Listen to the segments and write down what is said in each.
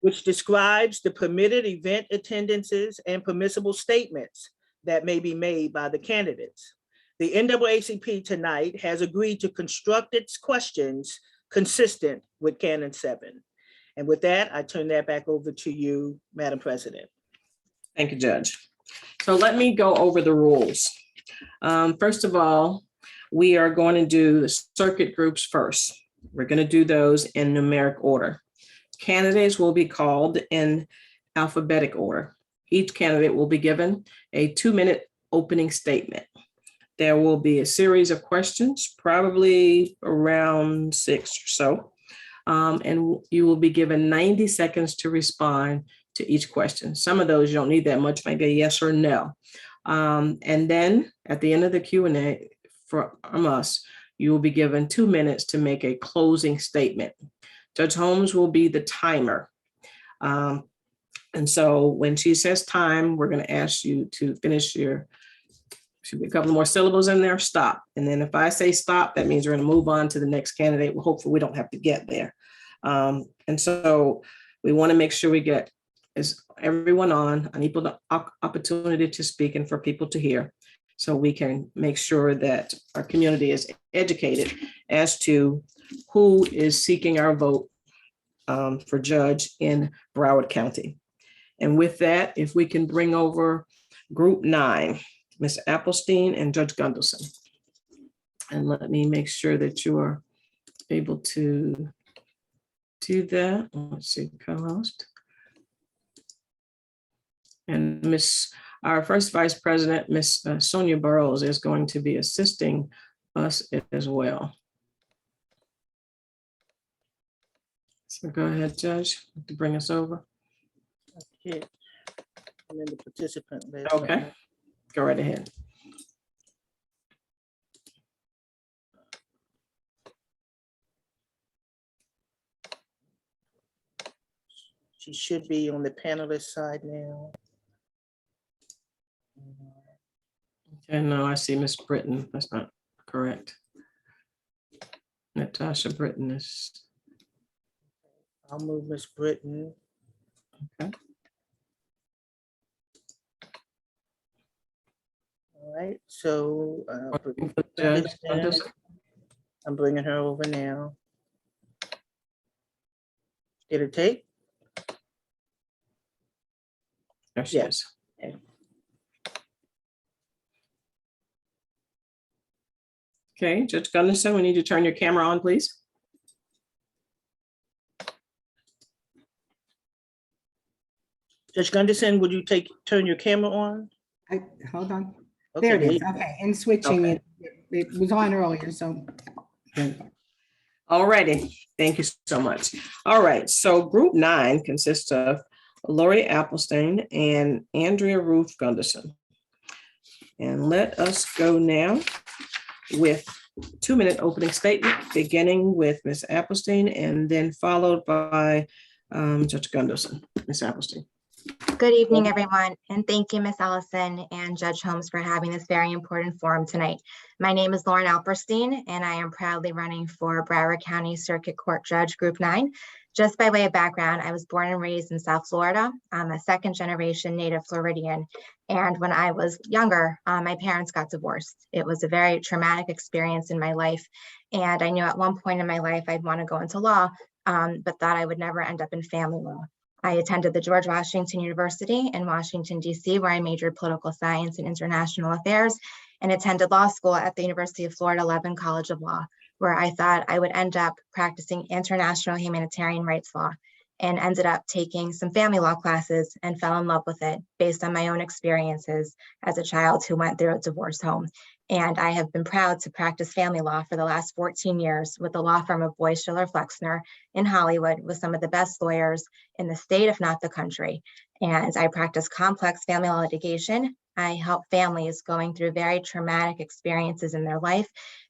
which describes the permitted event attendances and permissible statements that may be made by the candidates. The NAACP tonight has agreed to construct its questions consistent with Canon 7. And with that, I turn that back over to you, Madam President. Thank you, Judge. So let me go over the rules. First of all, we are going to do the circuit groups first. We're going to do those in numeric order. Candidates will be called in alphabetic order. Each candidate will be given a 2-minute opening statement. There will be a series of questions, probably around 6 or so, and you will be given 90 seconds to respond to each question. Some of those you don't need that much, maybe a yes or no. And then at the end of the Q&A from us, you will be given 2 minutes to make a closing statement. Judge Holmes will be the timer. And so when she says time, we're going to ask you to finish your, should be a couple more syllables in there, stop. And then if I say stop, that means we're going to move on to the next candidate. Well, hopefully we don't have to get there. And so we want to make sure we get everyone on an equal opportunity to speak and for people to hear, so we can make sure that our community is educated as to who is seeking our vote for judge in Broward County. And with that, if we can bring over Group 9, Ms. Applestein and Judge Gunderson. And let me make sure that you are able to do that. Let's see, co-host. And our first Vice President, Ms. Sonia Burrows, is going to be assisting us as well. So go ahead, Judge, to bring us over. Okay. I'm in the participant list. Okay, go right ahead. She should be on the panelist side now. Okay, no, I see Miss Britton. That's not correct. Natasha Britton is. I'll move Miss Britton. Okay. All right, so I'm bringing her over now. Did it take? There she is. Okay. Okay, Judge Gunderson, we need you to turn your camera on, please. Judge Gunderson, would you turn your camera on? Hold on. Okay, There it is. Okay, and switching Okay. it was on earlier, so. All righty, thank you so much. All right, so Group 9 consists of Lori Applestein and Andrea Ruth Gunderson. And let us go now with 2-minute opening statement, beginning with Ms. Applestein and then followed by Judge Gunderson. Ms. Applestein. Good evening, everyone, and thank you, Ms. Ellison and Judge Holmes, for having this very important forum tonight. My name is Lauren Alperstein, and I am proudly running for Broward County Circuit Court Judge Group 9. Just by way of background, I was born and raised in South Florida. I'm a second-generation native Floridian, and when I was younger, my parents got divorced. It was a very traumatic experience in my life, and I knew at one point in my life I'd want to go into law, but thought I would never end up in family law. I attended the George Washington University in Washington, D.C., where I majored political science and international affairs, and attended law school at the University of Florida Levin College of Law, where I thought I would end up practicing international humanitarian rights law, and ended up taking some family law classes and fell in love with it based on my own experiences as a child who went through a divorce home. And I have been proud to practice family law for the last 14 years with the law firm of Boyce Schiller Flexner in Hollywood with some of the best lawyers in the state, if not the country. And I practice complex family law litigation. I help families going through very traumatic experiences in their life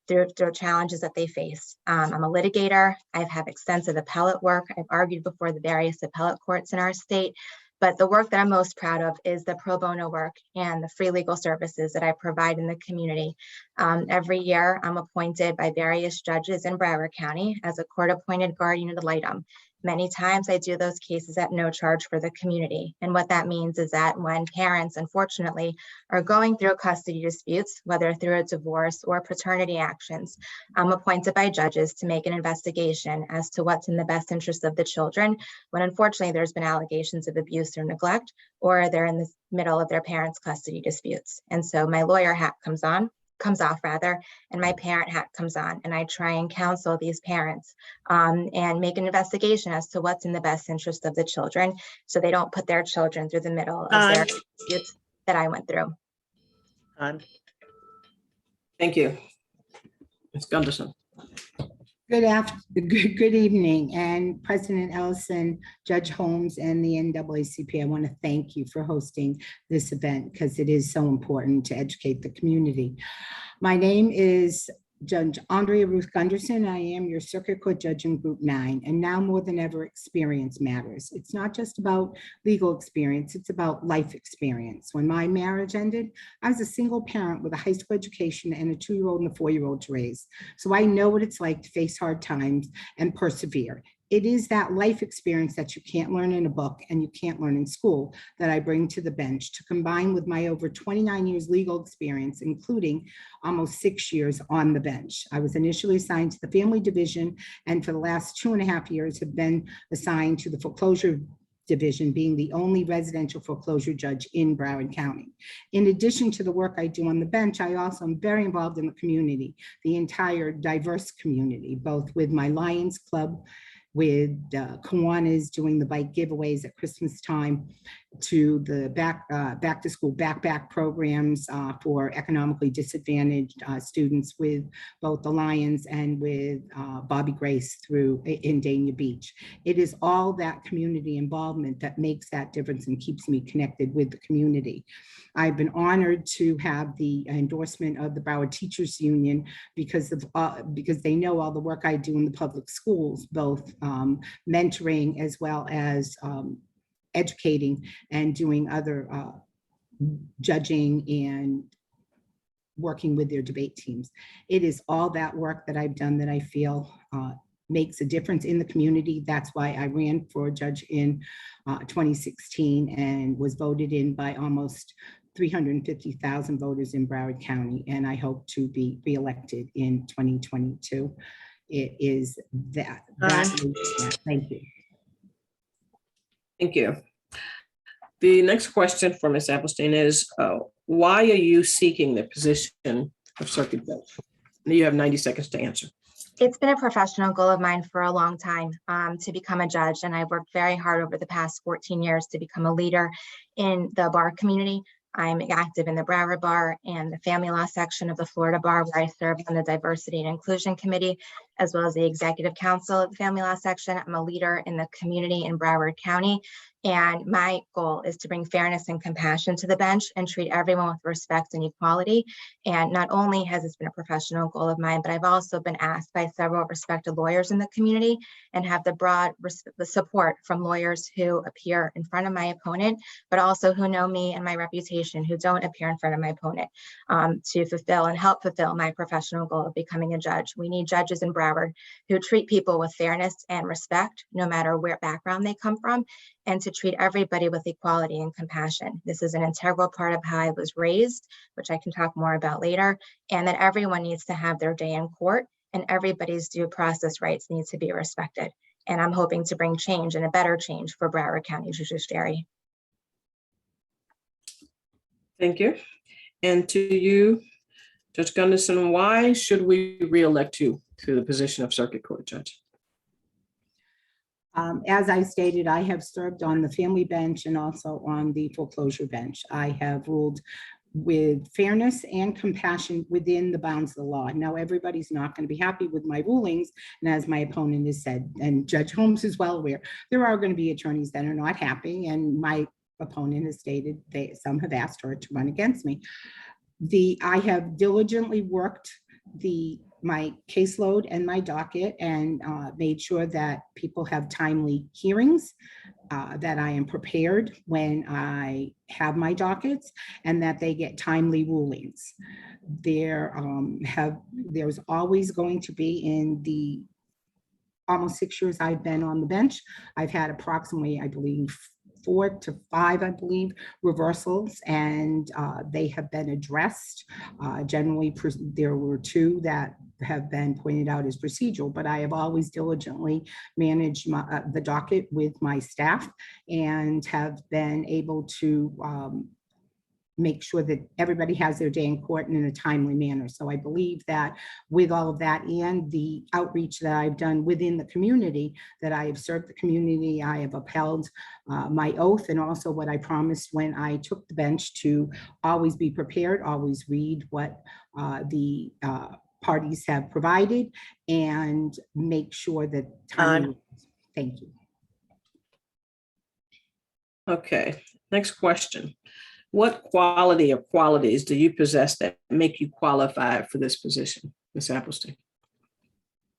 through challenges that they face. I'm a litigator. I've had extensive appellate work. I've argued before the various appellate courts in our state. But the work that I'm most proud of is the pro bono work and the free legal services that I provide in the community. Every year, I'm appointed by various judges in Broward County as a court-appointed guardian ad litem, Many times I do those cases at no charge for the community. And what that means is that when parents, unfortunately, are going through custody disputes, whether through a divorce or paternity actions, I'm appointed by judges to make an investigation as to what's in the best interest of the children, when unfortunately there's been allegations of abuse or neglect, or they're in the middle of their parents' custody disputes. And so my lawyer hat comes off, and my parent hat comes on, and I try and counsel these parents and make an investigation as to what's in the best interest of the children, so they don't put their children through the middle of their disputes that I went through. Thank you. Ms. Gunderson. Good evening, and President Ellison, Judge Holmes, and the NAACP. I want to thank you for hosting this event because it is so important to educate the community. My name is Judge Andrea Ruth Gunderson. I am your Circuit Court Judge in Group 9, and now more than ever, experience matters. It's not just about legal experience, it's about life experience. When my marriage ended, I was a single parent with a high school education and a 2-year-old and a 4-year-old to raise. So I know what it's like to face hard times and persevere. It is that life experience that you can't learn in a book and you can't learn in school that I bring to the bench to combine with my over 29 years legal experience, including almost 6 years on the bench. I was initially assigned to the family division, and for the last 2.5 years have been assigned to the foreclosure division, being the only residential foreclosure judge in Broward County. In addition to the work I do on the bench, I also am very involved in the community, the entire diverse community, both with my Lions Club, with Kiwanis doing the bike giveaways at Christmas time, to the back to school backpack programs for economically disadvantaged students with both the Lions and with Bobby Grace in Dania Beach. It is all that community involvement that makes that difference and keeps me connected with the community. I've been honored to have the endorsement of the Broward Teachers Union because they know all the work I do in the public schools, both mentoring as well as educating and doing other judging and working with their debate teams. It is all that work that I've done that I feel makes a difference in the community. That's why I ran for judge in 2016 and was voted in by almost 350,000 voters in Broward County, and I hope to be reelected in 2022. It is that. Thank you. Thank you. The next question for Ms. Applestein is, why are you seeking the position of circuit judge? You have 90 seconds to answer. It's been a professional goal of mine for a long time to become a judge, and I've worked very hard over the past 14 years to become a leader in the bar community. I'm active in the Broward Bar and the Family Law section of the Florida Bar, where I serve on the Diversity and Inclusion Committee, as well as the Executive Council of the Family Law section. I'm a leader in the community in Broward County, and my goal is to bring fairness and compassion to the bench and treat everyone with respect and equality. And not only has this been a professional goal of mine, but I've also been asked by several respected lawyers in the community and have the broad support from lawyers who appear in front of my opponent, but also who know me and my reputation, who don't appear in front of my opponent, to fulfill and help fulfill my professional goal of becoming a judge. We need judges in Broward who treat people with fairness and respect, no matter where background they come from, and to treat everybody with equality and compassion. This is an integral part of how I was raised, which I can talk more about later, and that everyone needs to have their day in court and everybody's due process rights need to be respected. And I'm hoping to bring change and a better change for Broward County Judiciary. Thank you. And to you, Judge Gunderson, why should we re-elect you to the position of Circuit Court Judge? As I stated, I have served on the family bench and also on the foreclosure bench. I have ruled with fairness and compassion within the bounds of the law. Now, everybody's not going to be happy with my rulings. And as my opponent has said, and Judge Holmes is well aware, there are going to be attorneys that are not happy. And my opponent has stated some have asked her to run against me. I have diligently worked my caseload and my docket and made sure that people have timely hearings, that I am prepared when I have my dockets, and that they get timely rulings. There's always going to be in the almost 6 years I've been on the bench, I've had approximately, I believe, 4 to 5, I believe, reversals, and they have been addressed. Generally, there were 2 that have been pointed out as procedural, but I have always diligently managed the docket with my staff and have been able to make sure that everybody has their day in court and in a timely manner. So I believe that with all of that and the outreach that I've done within the community, that I have served the community, I have upheld my oath, and also what I promised when I took the bench, to always be prepared, always read what the parties have provided, and make sure that timely. Thank you. Okay, next question. What quality or qualities do you possess that make you qualified for this position, Ms. Applestein?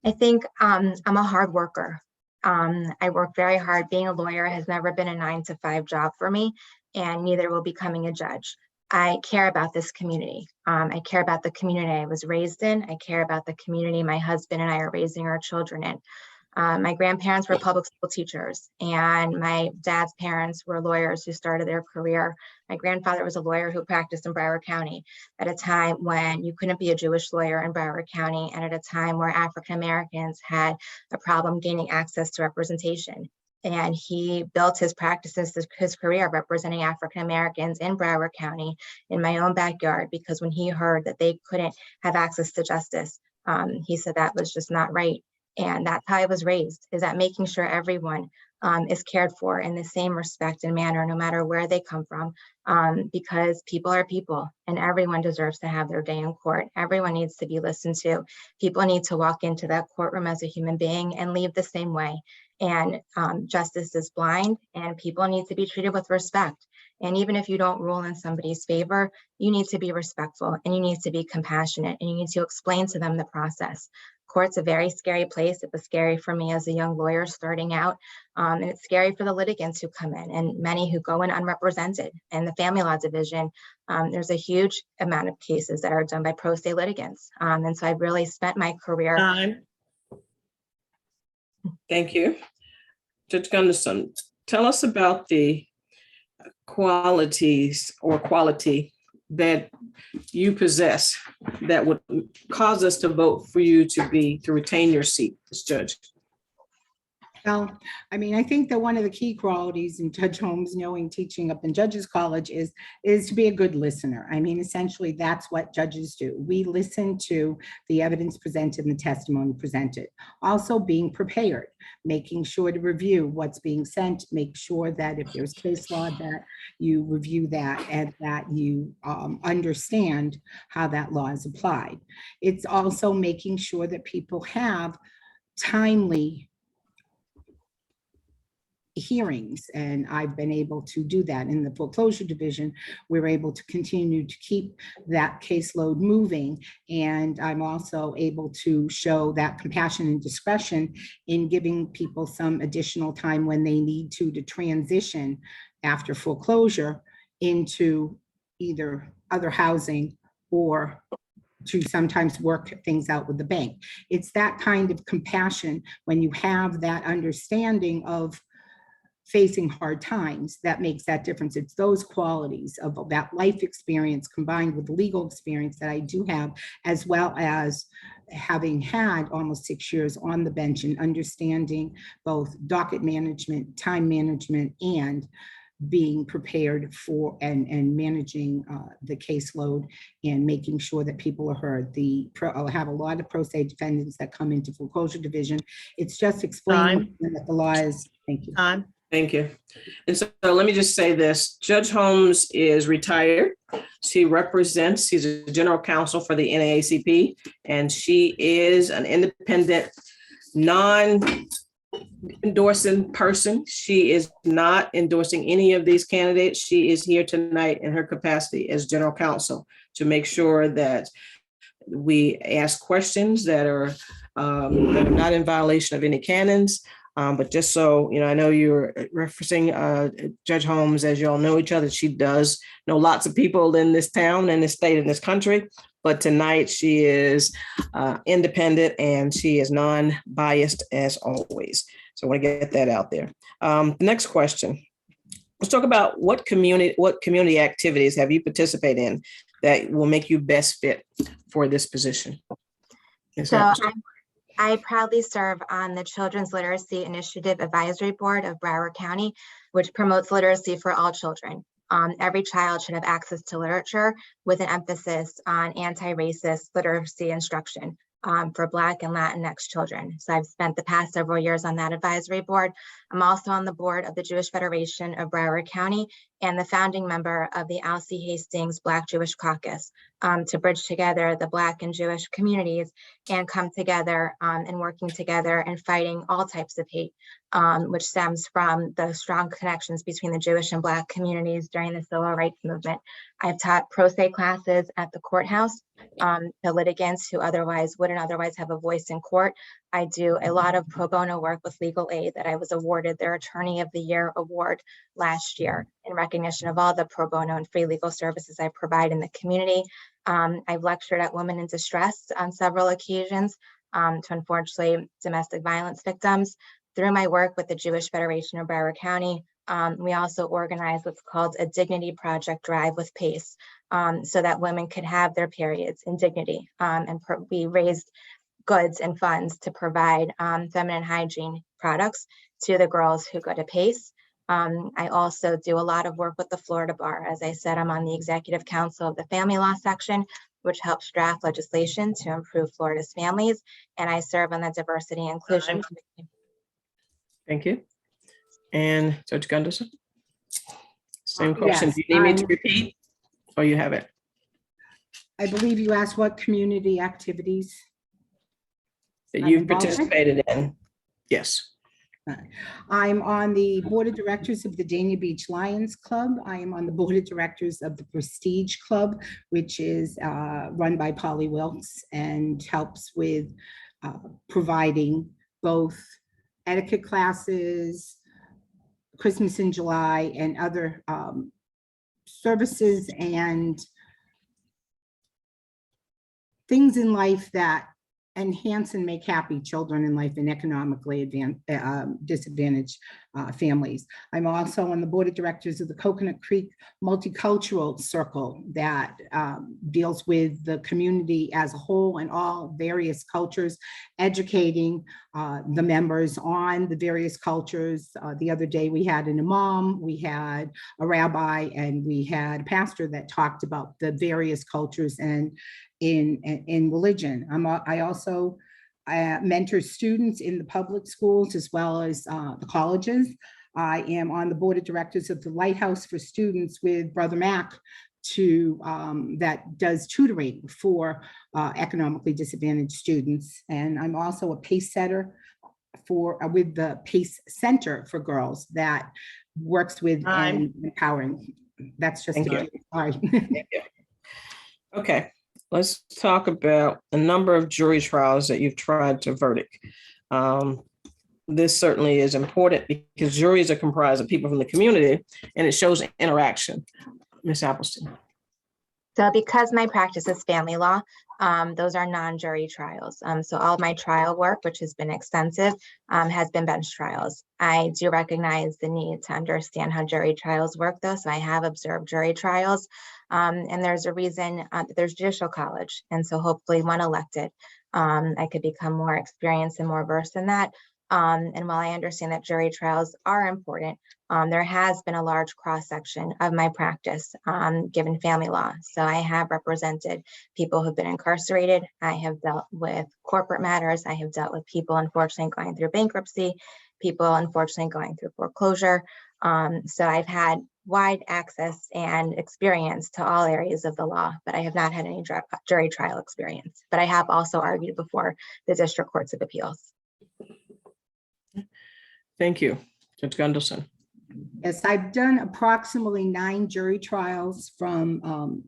I think I'm a hard worker. I work very hard. Being a lawyer has never been a 9-to-5 job for me, and neither will becoming a judge. I care about this community. I care about the community I was raised in. I care about the community my husband and I are raising our children in. My grandparents were public school teachers, and my dad's parents were lawyers who started their career. My grandfather was a lawyer who practiced in Broward County at a time when you couldn't be a Jewish lawyer in Broward County, and at a time where African Americans had a problem gaining access to representation. And he built his practices, his career representing African Americans in Broward County in my own backyard, because when he heard that they couldn't have access to justice, he said that was just not right. And that's how I was raised, is that making sure everyone is cared for in the same respect and manner, no matter where they come from, because people are people and everyone deserves to have their day in court. Everyone needs to be listened to. People need to walk into that courtroom as a human being and leave the same way. And justice is blind, and people need to be treated with respect. And even if you don't rule in somebody's favor, you need to be respectful and you need to be compassionate, and you need to explain to them the process. Court's a very scary place. It was scary for me as a young lawyer starting out. And it's scary for the litigants who come in, and many who go in unrepresented. And the family law division, there's a huge amount of cases that are done by pro se litigants. And so I've really spent my career. Time. Thank you. Judge Gunderson, tell us about the qualities or quality that you possess that would cause us to vote for you to retain your seat as judge. Well, I mean, I think that one of the key qualities in Judge Holmes, knowing teaching up in Judges College, is to be a good listener. I mean, essentially, that's what judges do. We listen to the evidence presented and the testimony presented. Also being prepared, making sure to review what's being sent, make sure that if there's case law that you review that and that you understand how that law is applied. It's also making sure that people have timely hearings, and I've been able to do that. In the foreclosure division, we're able to continue to keep that caseload moving, and I'm also able to show that compassion and discretion in giving people some additional time when they need to transition after foreclosure into either other housing or to sometimes work things out with the bank. It's that kind of compassion when you have that understanding of facing hard times that makes that difference. It's those qualities of that life experience combined with the legal experience that I do have, as well as having had almost 6 years on the bench and understanding both docket management, time management, and being prepared for and managing the caseload and making sure that people are heard. I have a lot of pro se defendants that come into foreclosure division. It's just explaining that the law is. Thank you. Thank you. And so let me just say this. Judge Holmes is retired. She's a general counsel for the NAACP, and she is an independent, non-endorsing person. She is not endorsing any of these candidates. She is here tonight in her capacity as general counsel to make sure that we ask questions that are not in violation of any canons. But just so, I know you're referencing Judge Holmes, as you all know each other. She does know lots of people in this town, in this state, in this country. but tonight she is independent and she is non-biased as always. So I want to get that out there. The next question. Let's talk about what community activities have you participated in that will make you best fit for this position? So I proudly serve on the Children's Literacy Initiative Advisory Board of Broward County, which promotes literacy for all children. Every child should have access to literature with an emphasis on anti-racist literacy instruction for Black and Latinx children. So I've spent the past several years on that advisory board. I'm also on the board of the Jewish Federation of Broward County and the founding member of the Alcee Hastings Black Jewish Caucus to bridge together the Black and Jewish communities and come together and working together and fighting all types of hate, which stems from the strong connections between the Jewish and Black communities during the civil rights movement. I've taught pro se classes at the courthouse to litigants who wouldn't otherwise have a voice in court. I do a lot of pro bono work with legal aid that I was awarded their Attorney of the Year award last year in recognition of all the pro bono and free legal services I provide in the community. I've lectured at Women in Distress on several occasions to unfortunately domestic violence victims. Through my work with the Jewish Federation of Broward County, we also organize what's called a Dignity Project Drive with PACE so that women could have their periods in dignity. We raised goods and funds to provide feminine hygiene products to the girls who go to PACE. I also do a lot of work with the Florida Bar. As I said, I'm on the Executive Council of the Family Law section, which helps draft legislation to improve Florida's families. And I serve on the Diversity and Inclusion Committee. Thank you. And Judge Gunderson? Same question. Yes, Do you need me to repeat or you have it? I believe you asked what community activities That I'm you've involved in? participated in? Yes. I'm on the board of directors of the Dania Beach Lions Club. I am on the board of directors of the Prestige Club, which is run by Polly Wilkes and helps with providing both etiquette classes, Christmas in July, and other services and things in life that enhance and make happy children in life and economically disadvantaged families. I'm also on the board of directors of the Coconut Creek Multicultural Circle that deals with the community as a whole and all various cultures, educating the members on the various cultures. The other day we had an imam, we had a rabbi, and we had a pastor that talked about the various cultures and in religion. I also mentor students in the public schools as well as the colleges. I am on the board of directors of the Lighthouse for Students with Brother Mac that does tutoring for economically disadvantaged students. And I'm also a PACE setter with the PACE Center for Girls that works with and empowering. That's just Thank you. Okay. Let's talk about a number of jury trials that you've tried to verdict. This certainly is important because juries are comprised of people from the community and it shows interaction. Ms. Appleston. So because my practice is family law, those are non-jury trials. So all of my trial work, which has been extensive, has been bench trials. I do recognize the need to understand how jury trials work though. So I have observed jury trials and there's a reason there's Judicial College. And so hopefully when elected, I could become more experienced and more versed in that. And while I understand that jury trials are important, there has been a large cross-section of my practice given family law. So I have represented people who've been incarcerated. I have dealt with corporate matters. I have dealt with people unfortunately going through bankruptcy, people unfortunately going through foreclosure. So I've had wide access and experience to all areas of the law, but I have not had any jury trial experience. But I have also argued before the District Courts of Appeals. Thank you. Judge Gunderson. Yes, I've done approximately 9 jury trials from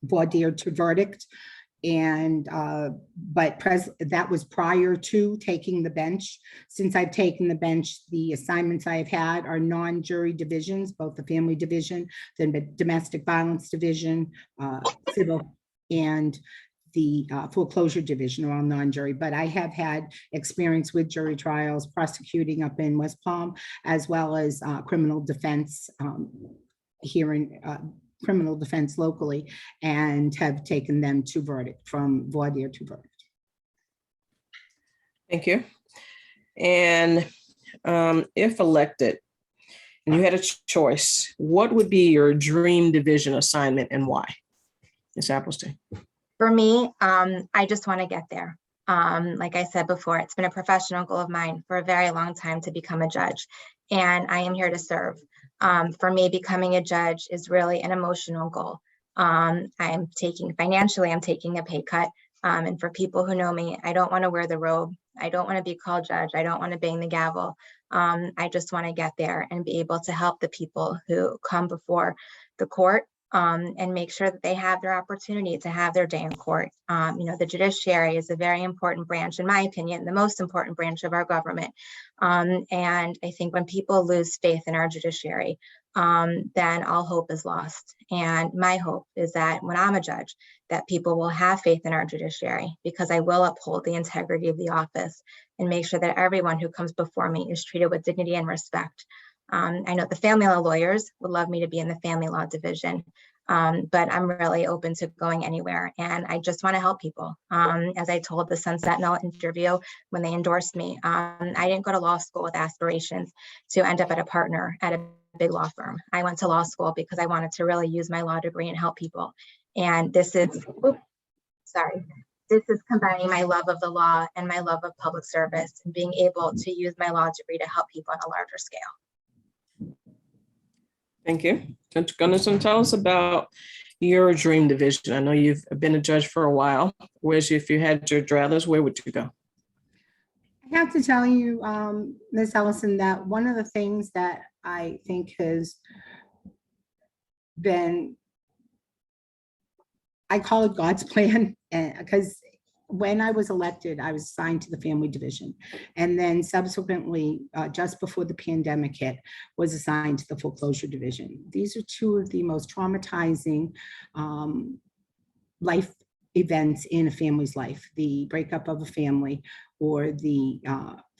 voir dire to verdict. And but that was prior to taking the bench. Since I've taken the bench, the assignments I've had are non-jury divisions, both the family division, then the domestic violence division, civil and the foreclosure division around non-jury, but I have had experience with jury trials, prosecuting up in West Palm, as well as criminal defense here in criminal defense locally, and have taken them to verdict, from voir dire to verdict. Thank you. And if elected and you had a choice, what would be your dream division assignment and why? Ms. Applestein. For me, I just want to get there. Like I said before, it's been a professional goal of mine for a very long time to become a judge, and I am here to serve. For me, becoming a judge is really an emotional goal. I'm taking a pay cut. And for people who know me, I don't want to wear the robe. I don't want to be called judge. I don't want to bang the gavel. I just want to get there and be able to help the people who come before the court, and make sure that they have their opportunity to have their day in court. The judiciary is a very important branch, in my opinion, the most important branch of our government. And I think when people lose faith in our judiciary, then all hope is lost. And my hope is that when I'm a judge, that people will have faith in our judiciary, because I will uphold the integrity of the office and make sure that everyone who comes before me is treated with dignity and respect. I know the family law lawyers would love me to be in the family law division, but I'm really open to going anywhere, and I just want to help people. As I told the Sunset Note interview when they endorsed me, I didn't go to law school with aspirations to end up at a partner at a big law firm. I went to law school because I wanted to really use my law degree and help people. And this is combining my love of the law and my love of public service, and being able to use my law degree to help people on a larger scale. Thank you. Judge Gunderson, tell us about your dream division. I know you've been a judge for a while. If you had your druthers, where would you go? I have to tell you, Ms. Ellison, that one of the things that I think has been, I call it God's plan, because when I was elected, I was assigned to the family division. And then subsequently, just before the pandemic hit, was assigned to the foreclosure division. These are two of the most traumatizing life events in a family's life: the breakup of a family, or the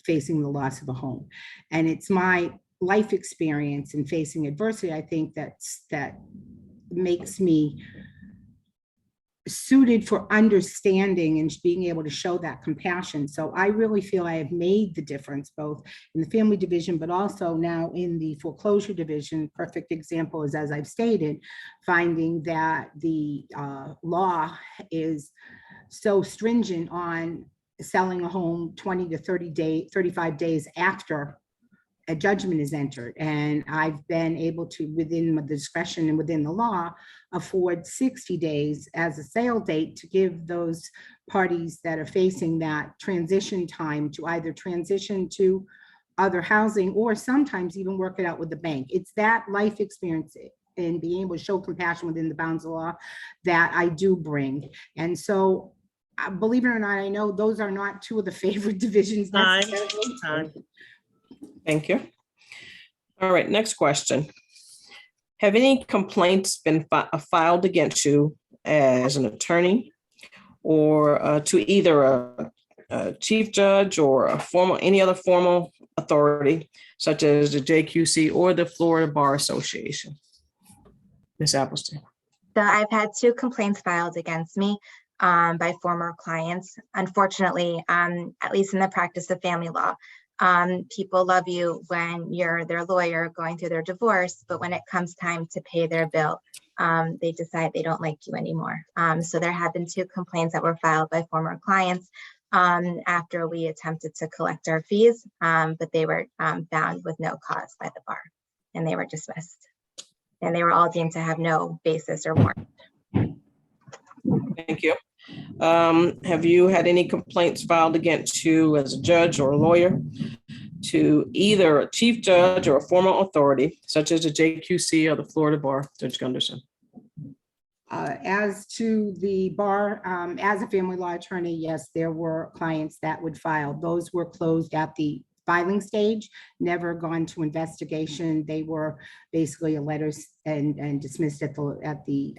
facing the loss of a home. And it's my life experience in facing adversity, I think, that makes me suited for understanding and being able to show that compassion. So I really feel I have made the difference, both in the family division, but also now in the foreclosure division. Perfect example is, as I've stated, finding that the law is so stringent on selling a home 20 to 35 days after a judgment is entered. And I've been able to, within the discretion and within the law, afford 60 days as a sale date to give those parties that are facing that transition time to either transition to other housing, or sometimes even work it out with the bank. It's that life experience and being able to show compassion within the bounds of the law that I do bring. And so, believe it or not, I know those are not two of the favorite divisions. Time. Thank you. All right, next question. Have any complaints been filed against you as an attorney, or to either a chief judge or any other formal authority, such as the JQC or the Florida Bar Association? Ms. Applestein. So I've had 2 complaints filed against me by former clients. Unfortunately, at least in the practice of family law, people love you when you're their lawyer going through their divorce, but when it comes time to pay their bill, they decide they don't like you anymore. So there have been 2 complaints that were filed by former clients after we attempted to collect our fees, but they were found with no cause by the bar, and they were dismissed. And they were all deemed to have no basis or warrant. Thank you. Have you had any complaints filed against you as a judge or a lawyer to either a chief judge or a formal authority, such as the JQC or the Florida Bar? Judge Gunderson. As to the bar, as a family law attorney, yes, there were clients that would file. Those were closed at the filing stage, never gone to investigation. They were basically a letter and dismissed at the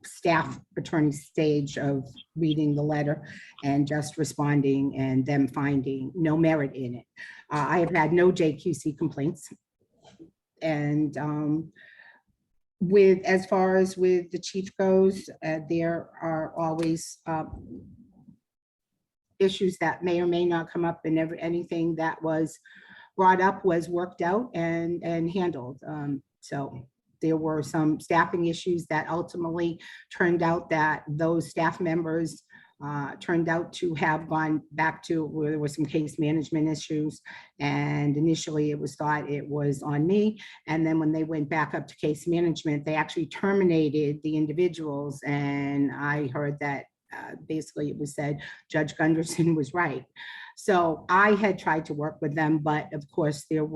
staff attorney stage of reading the letter and just responding and them finding no merit in it. I have had no JQC complaints. And as far as with the chief goes, there are always issues that may or may not come up, and anything that was brought up was worked out and handled. So there were some staffing issues that ultimately turned out that those staff members turned out to have gone back to where there were some case management issues. And initially it was thought it was on me. And then when they went back up to case management, they actually terminated the individuals. And I heard that basically it was said Judge Gunderson was right. So I had tried to work with them, but of course there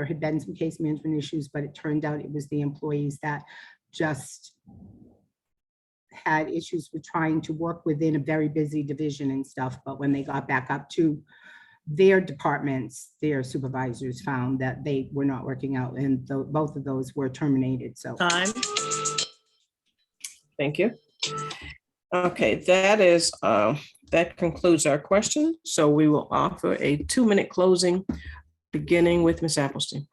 had been some case management issues, but it turned out it was the employees that just had issues with trying to work within a very busy division and stuff. But when they got back up to their departments, their supervisors found that they were not working out, and both of those were terminated. So Time. Thank you. Okay, that concludes our question. So we will offer a 2-minute closing, beginning with Ms. Applestein.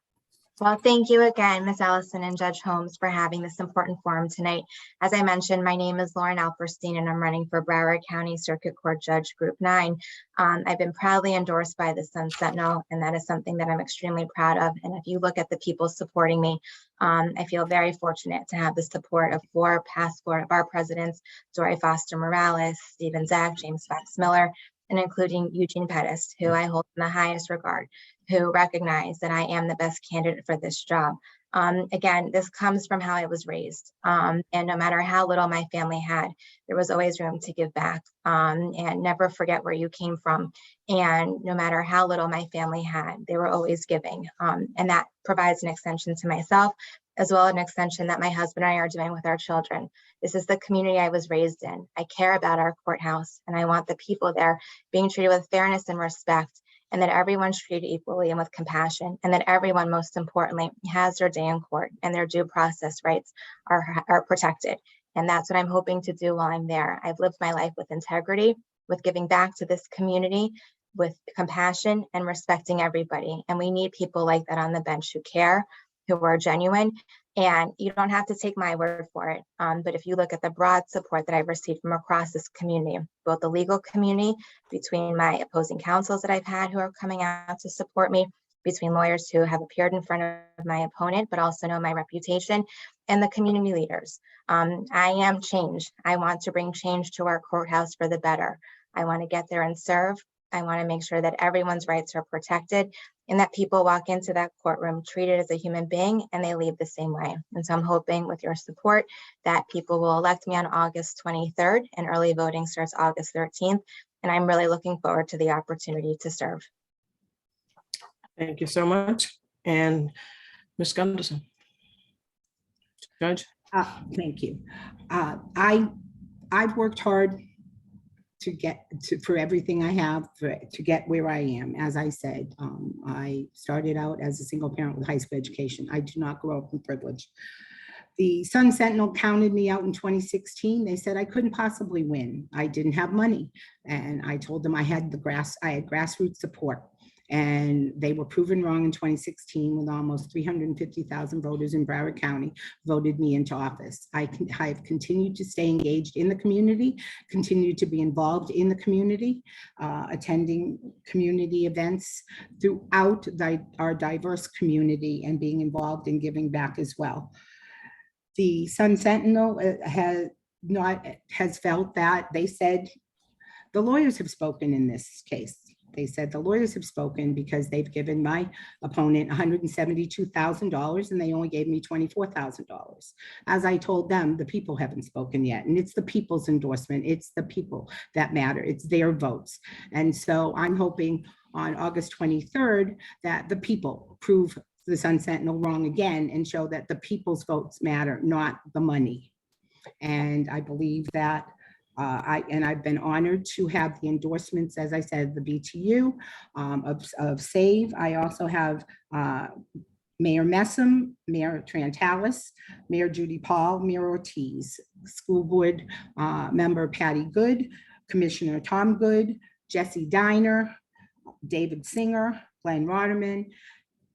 Well, thank you again, Ms. Ellison and Judge Holmes, for having this important forum tonight. As I mentioned, my name is Lauren Alperstein, and I'm running for Broward County Circuit Court Judge Group 9. I've been proudly endorsed by the Sun Sentinel, and that is something that I'm extremely proud of. And if you look at the people supporting me, I feel very fortunate to have the support of 4 past Florida Bar presidents, Dory Foster Morales, Stephen Zach, James Fox Miller, and including Eugene Pettis, who I hold in the highest regard, who recognize that I am the best candidate for this job. Again, this comes from how I was raised. And no matter how little my family had, there was always room to give back, and never forget where you came from. And no matter how little my family had, they were always giving. And that provides an extension to myself, as well as an extension that my husband and I are doing with our children. This is the community I was raised in. I care about our courthouse, and I want the people there being treated with fairness and respect, and that everyone's treated equally and with compassion, and that everyone, most importantly, has their day in court and their due process rights are protected. And that's what I'm hoping to do while I'm there. I've lived my life with integrity, with giving back to this community, with compassion and respecting everybody. And we need people like that on the bench who care, who are genuine. And you don't have to take my word for it. But if you look at the broad support that I've received from across this community, both the legal community, between my opposing counsels that I've had who are coming out to support me, between lawyers who have appeared in front of my opponent, but also know my reputation, and the community leaders. I am change. I want to bring change to our courthouse for the better. I want to get there and serve. I want to make sure that everyone's rights are protected, and that people walk into that courtroom treated as a human being and they leave the same way. And so I'm hoping with your support that people will elect me on August 23rd, and early voting starts August 13th. And I'm really looking forward to the opportunity to serve. Thank you so much. And Ms. Gunderson. Judge. Thank you. I've worked hard for everything I have to get where I am. As I said, I started out as a single parent with high school education. I do not grow up in privilege. The Sun Sentinel counted me out in 2016. They said I couldn't possibly win. I didn't have money. And I told them I had grassroots support. And they were proven wrong in 2016 with almost 350,000 voters in Broward County voted me into office. I've continued to stay engaged in the community, continued to be involved in the community, attending community events throughout our diverse community, and being involved in giving back as well. The Sun Sentinel has felt that they said the lawyers have spoken in this case. They said the lawyers have spoken because they've given my opponent $172,000 and they only gave me $24,000. As I told them, the people haven't spoken yet. And it's the people's endorsement. It's the people that matter. It's their votes. And so I'm hoping on August 23rd that the people prove the Sun Sentinel wrong again and show that the people's votes matter, not the money. And I believe that I've been honored to have the endorsements, as I said, the BTU of SAVE. I also have Mayor Messam, Mayor Trantalis, Mayor Judy Paul, Mayor Ortiz, School Board Member Patty Good, Commissioner Tom Good, Jesse Diner, David Singer, Glenn Waterman,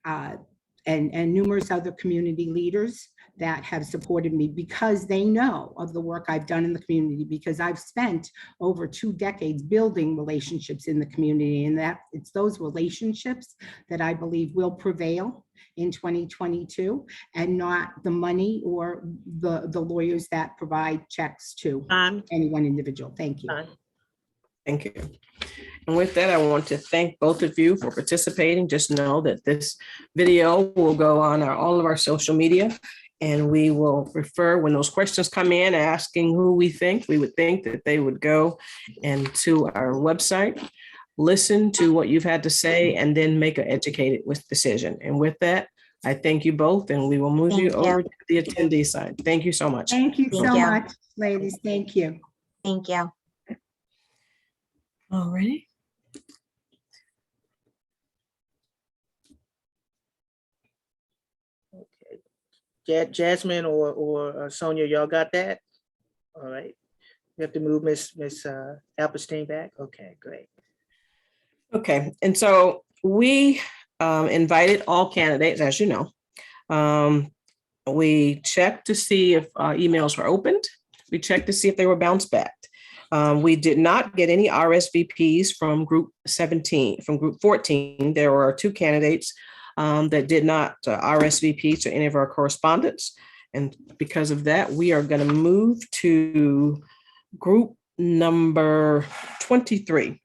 and numerous other community leaders that have supported me because they know of the work I've done in the community, because I've spent over 2 decades building relationships in the community, and that it's those relationships that I believe will prevail in 2022, and not the money or the lawyers that provide checks to any one individual. Thank you. Thank you. And with that, I want to thank both of you for participating. Just know that this video will go on all of our social media, and we will refer when those questions come in asking who we would think that they would go into our website, listen to what you've had to say, and then make an educated decision. And with that, I thank you both, and we will move you over to the attendee side. Thank you so much. Thank you so much, ladies. Thank you. Thank you. All righty. Okay. Jasmine or Sonia, y'all got that? All right. You have to move Miss Alperstein back. Okay, great. Okay, and so we invited all candidates, as you know. We checked to see if emails were opened. We checked to see if they were bounced back. We did not get any RSVPs from group 17. From group 14, there were 2 candidates that did not RSVP to any of our correspondence. And because of that, we are going to move to group number 23.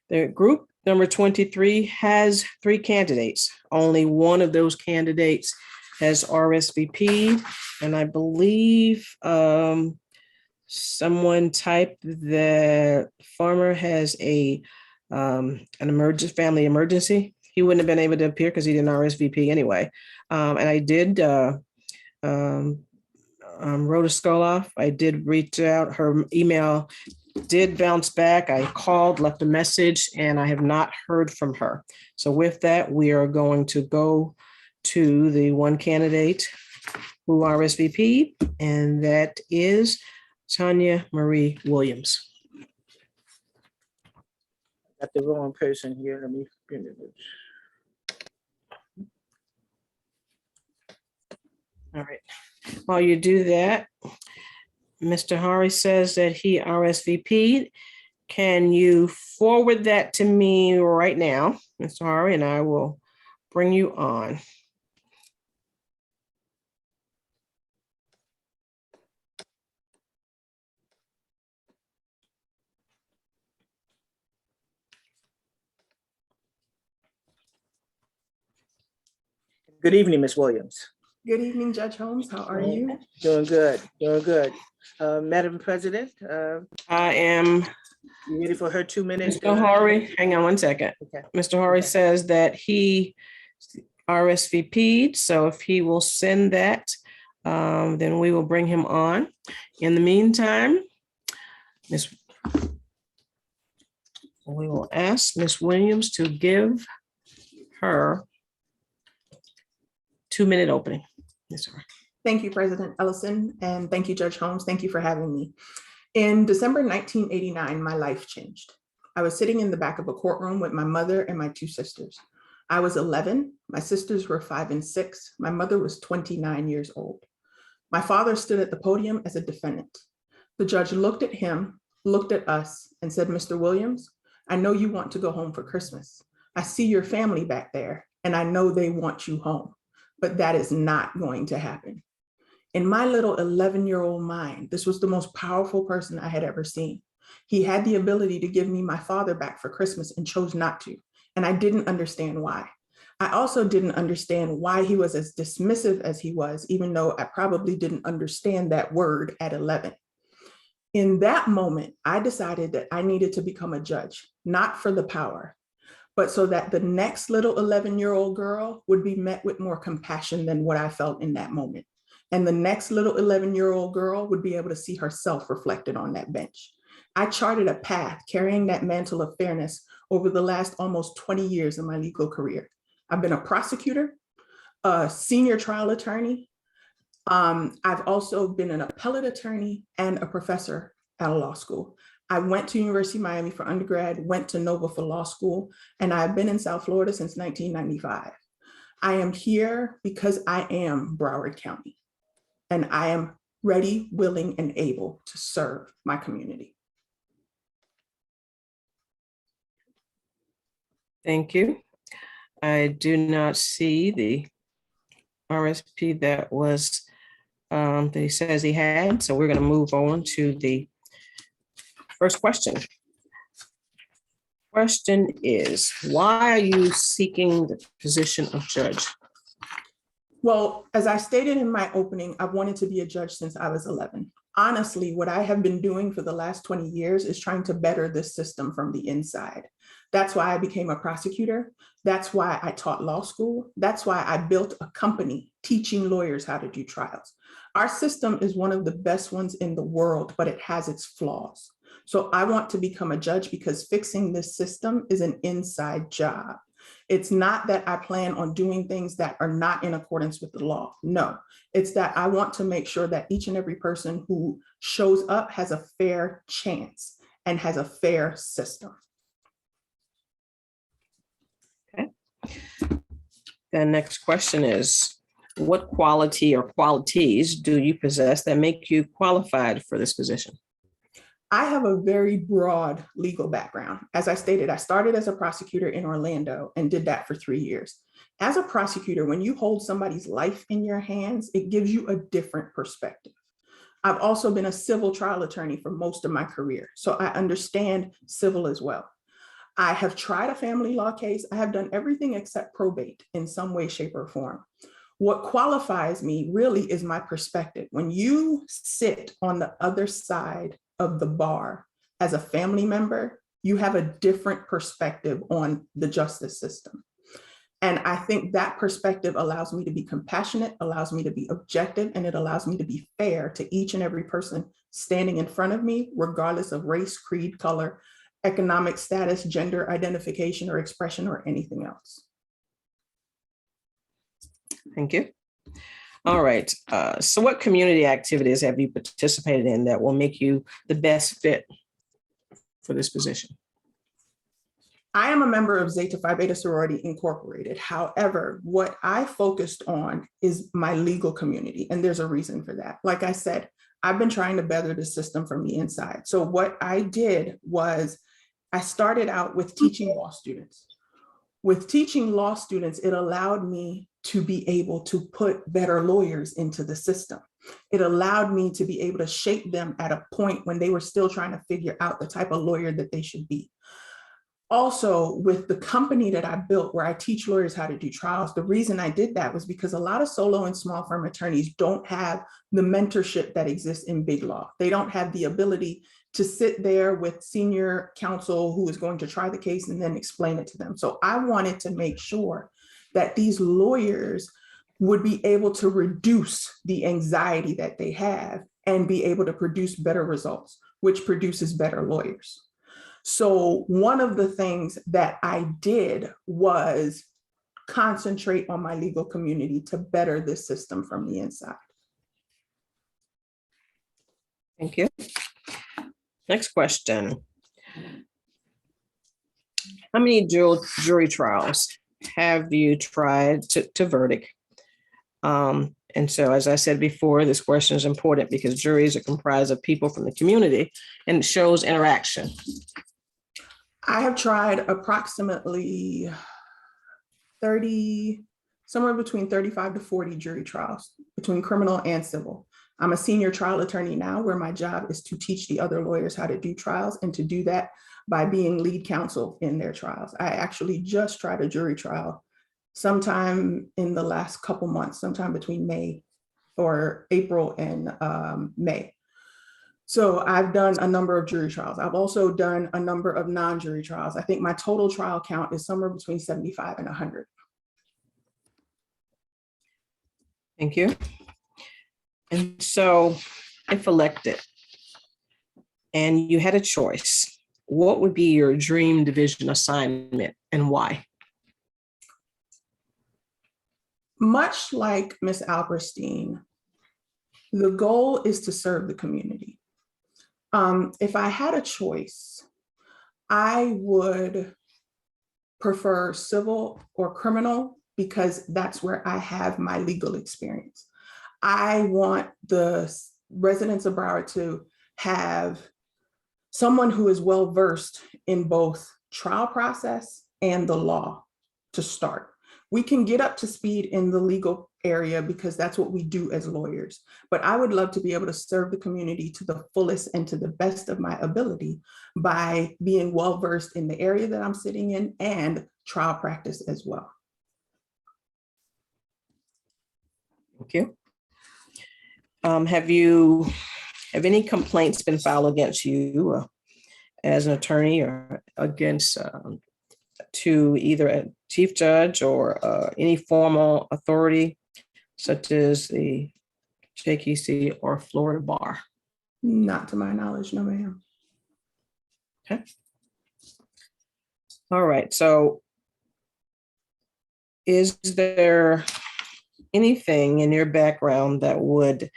The group number 23 has 3 candidates. Only one of those candidates has RSVP, and I believe someone typed that Farmer has an family emergency. He wouldn't have been able to appear because he didn't RSVP anyway. And I did Rhoda Skoloff. I did reach out. Her email did bounce back. I called, left a message, and I have not heard from her. So with that, we are going to go to the one candidate who RSVP, and that is Tanya Marie Williams. Got the wrong person here. Let me bring it. All right. While you do that, Mr. Hari says that he RSVP'd. Can you forward that to me right now, Mr. Hari, and I will bring you on. Good evening, Ms. Williams. Good evening, Judge Holmes. How are you? Doing good, doing good. Madam President, I am. you ready for her 2 minutes? Mr. Hari, hang on one second. Okay. Mr. Hari says that he RSVP'd, so if he will send that, then we will bring him on. In the meantime, we will ask Ms. Williams to give her 2-minute opening. Yes, sir. Thank you, President Ellison, and thank you, Judge Holmes. Thank you for having me. In December 1989, my life changed. I was sitting in the back of a courtroom with my mother and my 2 sisters. I was 11, my sisters were 5 and 6, my mother was 29 years old. My father stood at the podium as a defendant. The judge looked at him, looked at us, and said, "Mr. Williams, I know you want to go home for Christmas. I see your family back there, and I know they want you home, but that is not going to happen." In my little 11-year-old mind, this was the most powerful person I had ever seen. He had the ability to give me my father back for Christmas and chose not to, and I didn't understand why. I also didn't understand why he was as dismissive as he was, even though I probably didn't understand that word at 11. In that moment, I decided that I needed to become a judge, not for the power, but so that the next little 11-year-old girl would be met with more compassion than what I felt in that moment. And the next little 11-year-old girl would be able to see herself reflected on that bench. I charted a path carrying that mantle of fairness over the last almost 20 years of my legal career. I've been a prosecutor, a senior trial attorney. I've also been an appellate attorney and a professor at a law school. I went to University of Miami for undergrad, went to Nova for law school, and I've been in South Florida since 1995. I am here because I am Broward County, and I am ready, willing, and able to serve my community. Thank you. I do not see the RSP that he says he had. So we're going to move on to the first question. Question is, why are you seeking the position of judge? Well, as I stated in my opening, I've wanted to be a judge since I was 11. Honestly, what I have been doing for the last 20 years is trying to better this system from the inside. That's why I became a prosecutor. That's why I taught law school. That's why I built a company teaching lawyers how to do trials. Our system is one of the best ones in the world, but it has its flaws. So I want to become a judge because fixing this system is an inside job. It's not that I plan on doing things that are not in accordance with the law. No, it's that I want to make sure that each and every person who shows up has a fair chance and has a fair system. Okay. The next question is, what quality or qualities do you possess that make you qualified for this position? I have a very broad legal background. As I stated, I started as a prosecutor in Orlando and did that for 3 years. As a prosecutor, when you hold somebody's life in your hands, it gives you a different perspective. I've also been a civil trial attorney for most of my career, so I understand civil as well. I have tried a family law case. I have done everything except probate in some way, shape, or form. What qualifies me really is my perspective. When you sit on the other side of the bar as a family member, you have a different perspective on the justice system. And I think that perspective allows me to be compassionate, allows me to be objective, and it allows me to be fair to each and every person standing in front of me, regardless of race, creed, color, economic status, gender identification, or expression, or anything else. Thank you. All right. So what community activities have you participated in that will make you the best fit for this position? I am a member of Zeta Phi Beta Sorority Incorporated. However, what I focused on is my legal community, and there's a reason for that. Like I said, I've been trying to better the system from the inside. So what I did was I started out with teaching law students. With teaching law students, it allowed me to be able to put better lawyers into the system. It allowed me to be able to shape them at a point when they were still trying to figure out the type of lawyer that they should be. Also, with the company that I built where I teach lawyers how to do trials, the reason I did that was because a lot of solo and small firm attorneys don't have the mentorship that exists in big law. They don't have the ability to sit there with senior counsel who is going to try the case and then explain it to them. So I wanted to make sure that these lawyers would be able to reduce the anxiety that they have and be able to produce better results, which produces better lawyers. So one of the things that I did was concentrate on my legal community to better this system from the inside. Thank you. Next question. How many jury trials have you tried to verdict? And so, as I said before, this question is important because juries are comprised of people from the community and it shows interaction. I have tried approximately 30, somewhere between 35 to 40 jury trials between criminal and civil. I'm a senior trial attorney now where my job is to teach the other lawyers how to do trials and to do that by being lead counsel in their trials. I actually just tried a jury trial sometime in the last couple months, sometime between April and May. So I've done a number of jury trials. I've also done a number of non-jury trials. I think my total trial count is somewhere between 75 and 100. Thank you. And so if elected and you had a choice, what would be your dream division assignment and why? much like Ms. Alperstein, the goal is to serve the community. If I had a choice, I would prefer civil or criminal because that's where I have my legal experience. I want the residents of Broward to have someone who is well-versed in both trial process and the law to start. We can get up to speed in the legal area because that's what we do as lawyers. But I would love to be able to serve the community to the fullest and to the best of my ability by being well-versed in the area that I'm sitting in and trial practice as well. Thank you. Have any complaints been filed against you as an attorney or against to either a chief judge or any formal authority such as the JKC or Florida Bar? Not to my knowledge, no ma'am. Okay. All right, so is there anything in your background that would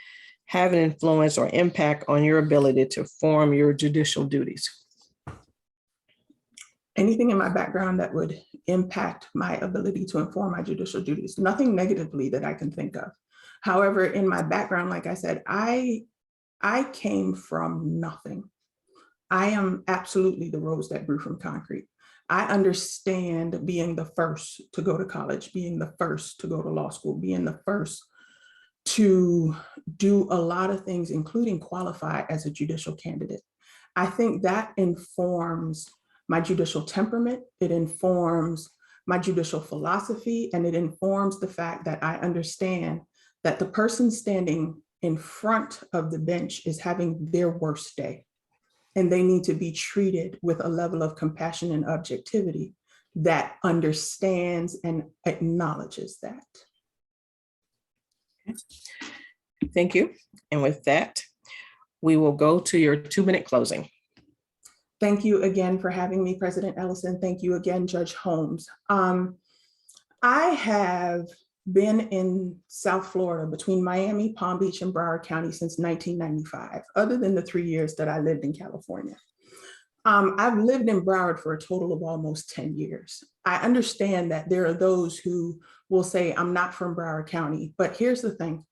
have an influence or impact on your ability to perform your judicial duties? Anything in my background that would impact my ability to inform my judicial duties? Nothing negatively that I can think of. However, in my background, like I said, I came from nothing. I am absolutely the rose that grew from concrete. I understand being the first to go to college, being the first to go to law school, being the first to do a lot of things, including qualify as a judicial candidate. I think that informs my judicial temperament, it informs my judicial philosophy, and it informs the fact that I understand that the person standing in front of the bench is having their worst day, and they need to be treated with a level of compassion and objectivity that understands and acknowledges that. Thank you. And with that, we will go to your 2-minute closing. Thank you again for having me, President Ellison. Thank you again, Judge Holmes. I have been in South Florida between Miami, Palm Beach, and Broward County since 1995, other than the 3 years that I lived in California. I've lived in Broward for a total of almost 10 years. I understand that there are those who will say, I'm not from Broward County, but here's the thing.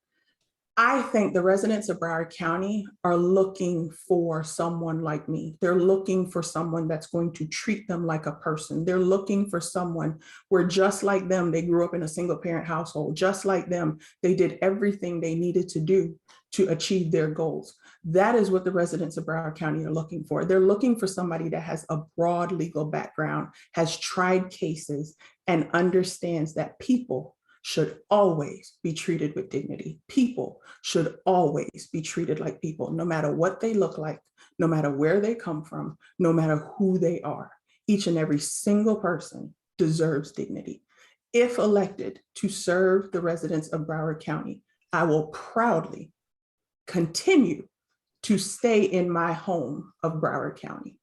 I think the residents of Broward County are looking for someone like me. They're looking for someone that's going to treat them like a person. They're looking for someone where just like them, they grew up in a single parent household. Just like them, they did everything they needed to do to achieve their goals. That is what the residents of Broward County are looking for. They're looking for somebody that has a broad legal background, has tried cases, and understands that people should always be treated with dignity. People should always be treated like people, no matter what they look like, no matter where they come from, no matter who they are. Each and every single person deserves dignity. If elected to serve the residents of Broward County, I will proudly continue to stay in my home of Broward County.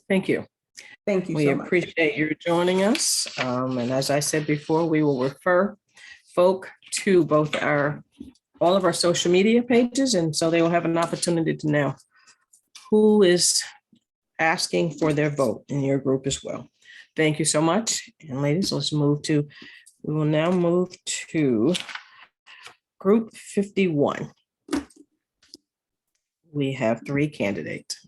Thank you. Thank you We so much. appreciate you joining us. And as I said before, we will refer folk to both all of our social media pages. And so they will have an opportunity to know who is asking for their vote in your group as well. Thank you so much. And ladies, we will now move to group 51. We have 3 candidates.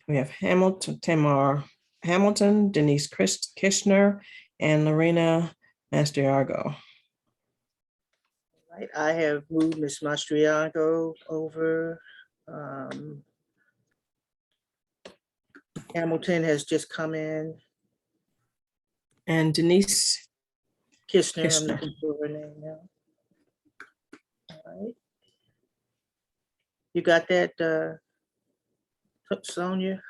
We have Tamar Hamilton, Denise Kishner, and Lorena Mastriago. Right, I have moved Ms. Mastriago over. Hamilton has just come in. And Denise Kishner, Kishner. I'm looking for her name now. All right. You got that, Sonia?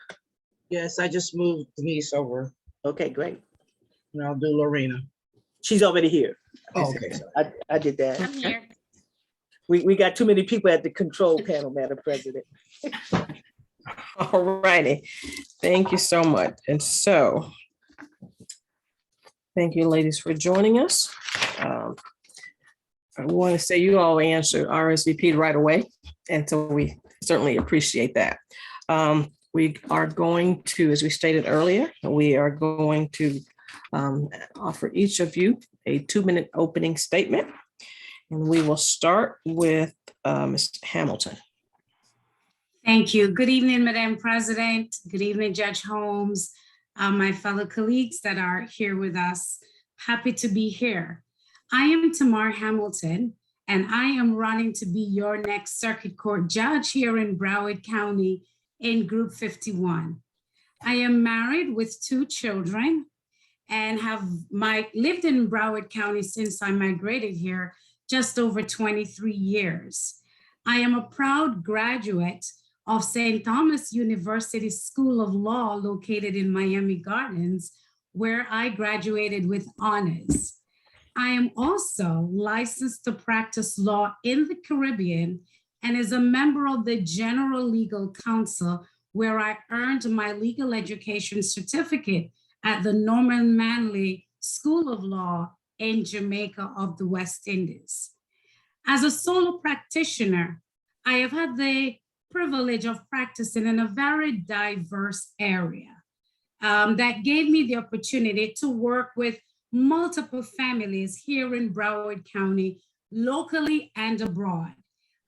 Yes, I just moved Denise over, Okay, great. and I'll do Lorena. She's already here. Oh, okay. I did that. I'm here. We got too many people at the control panel, Madam President. All righty. Thank you so much. And so, thank you, ladies, for joining us. I want to say you all answered RSVP right away, and so we certainly appreciate that. We are going to, as we stated earlier, we are going to offer each of you a 2-minute opening statement, and we will start with Ms. Hamilton. Thank you. Good evening, Madam President. Good evening, Judge Holmes, my fellow colleagues that are here with us. Happy to be here. I am Tamar Hamilton, and I am running to be your next Circuit Court Judge here in Broward County in Group 51. I am married with 2 children and have lived in Broward County since I migrated here just over 23 years. I am a proud graduate of St. Thomas University School of Law located in Miami Gardens, where I graduated with honors. I am also licensed to practice law in the Caribbean and is a member of the General Legal Council, where I earned my legal education certificate at the Norman Manley School of Law in Jamaica of the West Indies. As a solo practitioner, I have had the privilege of practicing in a very diverse area that gave me the opportunity to work with multiple families here in Broward County, locally and abroad.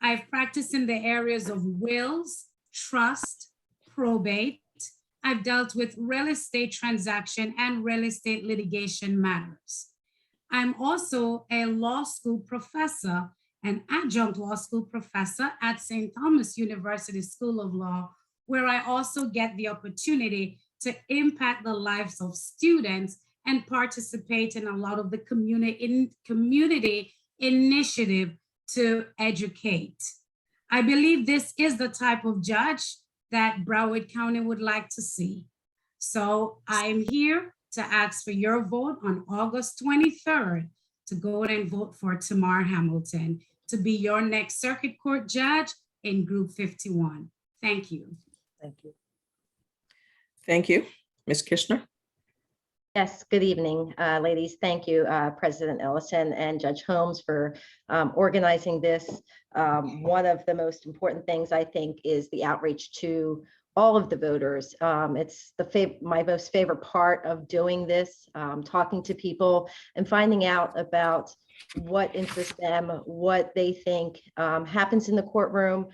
I've practiced in the areas of wills, trust, probate. I've dealt with real estate transaction and real estate litigation matters. I'm also a law school professor, an adjunct law school professor at St. Thomas University School of Law, where I also get the opportunity to impact the lives of students and participate in a lot of the community initiative to educate. I believe this is the type of judge that Broward County would like to see. So I'm here to ask for your vote on August 23rd to go and vote for Tamar Hamilton to be your next Circuit Court Judge in Group 51. Thank you. Thank you. Thank you. Ms. Kishner. Yes, good evening, ladies. Thank you, President Ellison and Judge Holmes for organizing this. One of the most important things, I think, is the outreach to all of the voters. It's my most favorite part of doing this, talking to people and finding out about what interests them, what they think happens in the courtroom,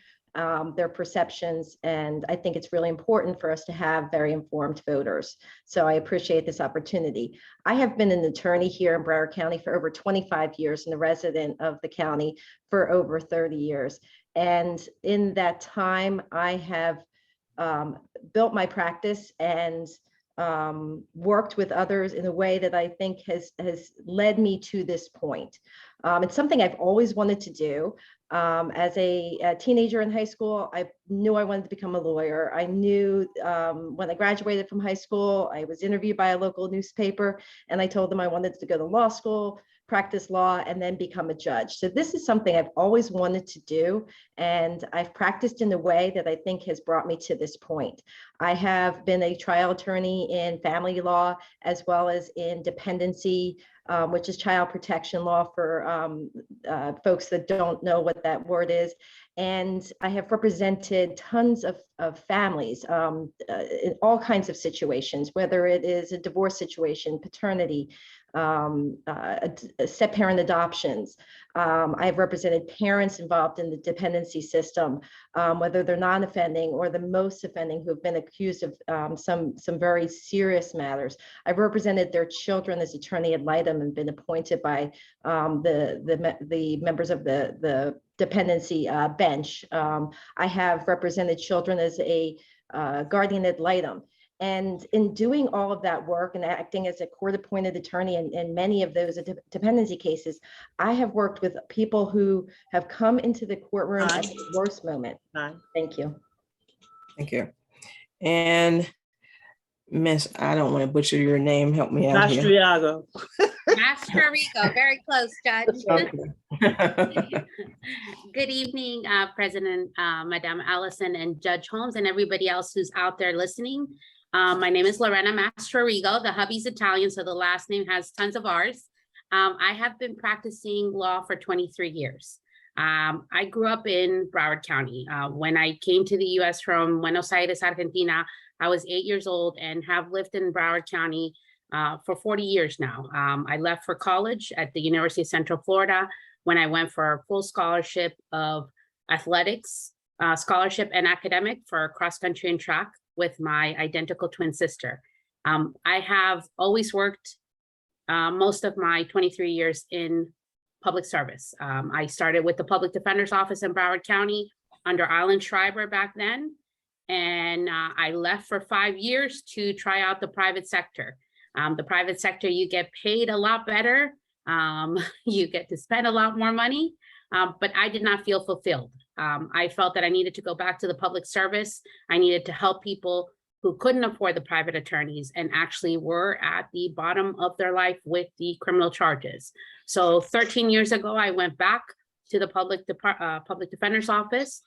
their perceptions. And I think it's really important for us to have very informed voters. So I appreciate this opportunity. I have been an attorney here in Broward County for over 25 years and a resident of the county for over 30 years. And in that time, I have built my practice and worked with others in a way that I think has led me to this point. It's something I've always wanted to do. As a teenager in high school, I knew I wanted to become a lawyer. I knew when I graduated from high school, I was interviewed by a local newspaper, and I told them I wanted to go to law school, practice law, and then become a judge. So this is something I've always wanted to do, and I've practiced in a way that I think has brought me to this point. I have been a trial attorney in family law as well as in dependency, which is child protection law for folks that don't know what that word is. And I have represented tons of families in all kinds of situations, whether it is a divorce situation, paternity, step-parent adoptions. I've represented parents involved in the dependency system, whether they're non-offending or the most offending, who have been accused of some very serious matters. I've represented their children as attorney ad litem and been appointed by the members of the dependency bench. I have represented children as a guardian ad litem. And in doing all of that work and acting as a court-appointed attorney in many of those dependency cases, I have worked with people who have come into the courtroom at the Time. worst moment. Thank you. Thank you. And Miss, I don't want to butcher your name. Help me out here. Mastriago. Mastriago, very close, Judge. Okay. Good evening, President, Madam Allison, and Judge Holmes, and everybody else who's out there listening. My name is Lorena Mastrorigo. The hubby's Italian, so the last name has tons of R's. I have been practicing law for 23 years. I grew up in Broward County. When I came to the US from Buenos Aires, Argentina, I was 8 years old and have lived in Broward County for 40 years now. I left for college at the University of Central Florida when I went for a full scholarship of athletics, scholarship and academic for cross country and track with my identical twin sister. I have always worked most of my 23 years in public service. I started with the Public Defender's Office in Broward County under Alan Schreiber back then. And I left for 5 years to try out the private sector. The private sector, you get paid a lot better. You get to spend a lot more money, but I did not feel fulfilled. I felt that I needed to go back to the public service. I needed to help people who couldn't afford the private attorneys and actually were at the bottom of their life with the criminal charges. So 13 years ago, I went back to the Public Defender's Office,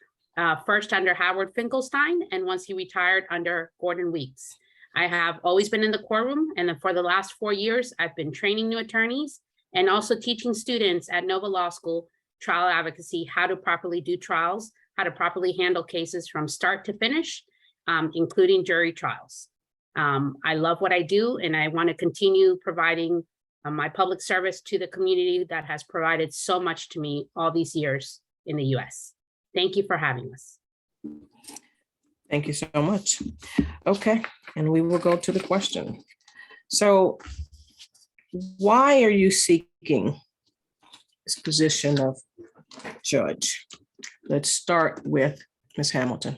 first under Howard Finkelstein, and once he retired, under Gordon Weeks. I have always been in the courtroom, and for the last 4 years, I've been training new attorneys and also teaching students at Nova Law School trial advocacy, how to properly do trials, how to properly handle cases from start to finish, including jury trials. I love what I do, and I want to continue providing my public service to the community that has provided so much to me all these years in the US. Thank you for having us. Thank you so much. Okay, and we will go to the question. So why are you seeking this position of judge? Let's start with Ms. Hamilton.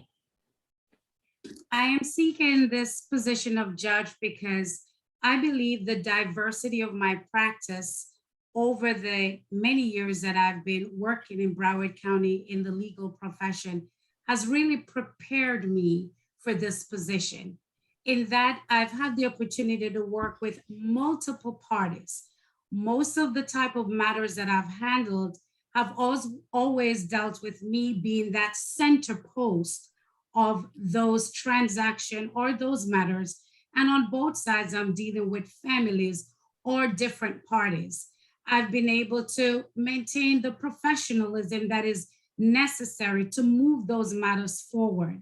I am seeking this position of judge because I believe the diversity of my practice over the many years that I've been working in Broward County in the legal profession has really prepared me for this position, in that I've had the opportunity to work with multiple parties. Most of the type of matters that I've handled have always dealt with me being that center post of those transactions or those matters. And on both sides, I'm dealing with families or different parties. I've been able to maintain the professionalism that is necessary to move those matters forward.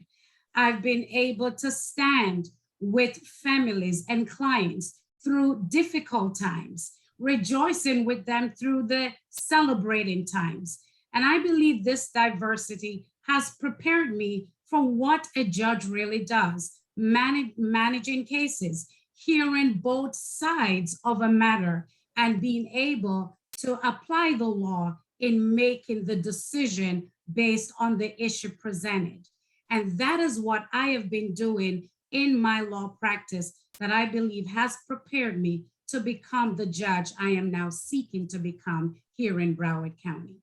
I've been able to stand with families and clients through difficult times, rejoicing with them through the celebrating times. And I believe this diversity has prepared me for what a judge really does, managing cases, hearing both sides of a matter, and being able to apply the law in making the decision based on the issue presented. And that is what I have been doing in my law practice that I believe has prepared me to become the judge I am now seeking to become here in Broward County.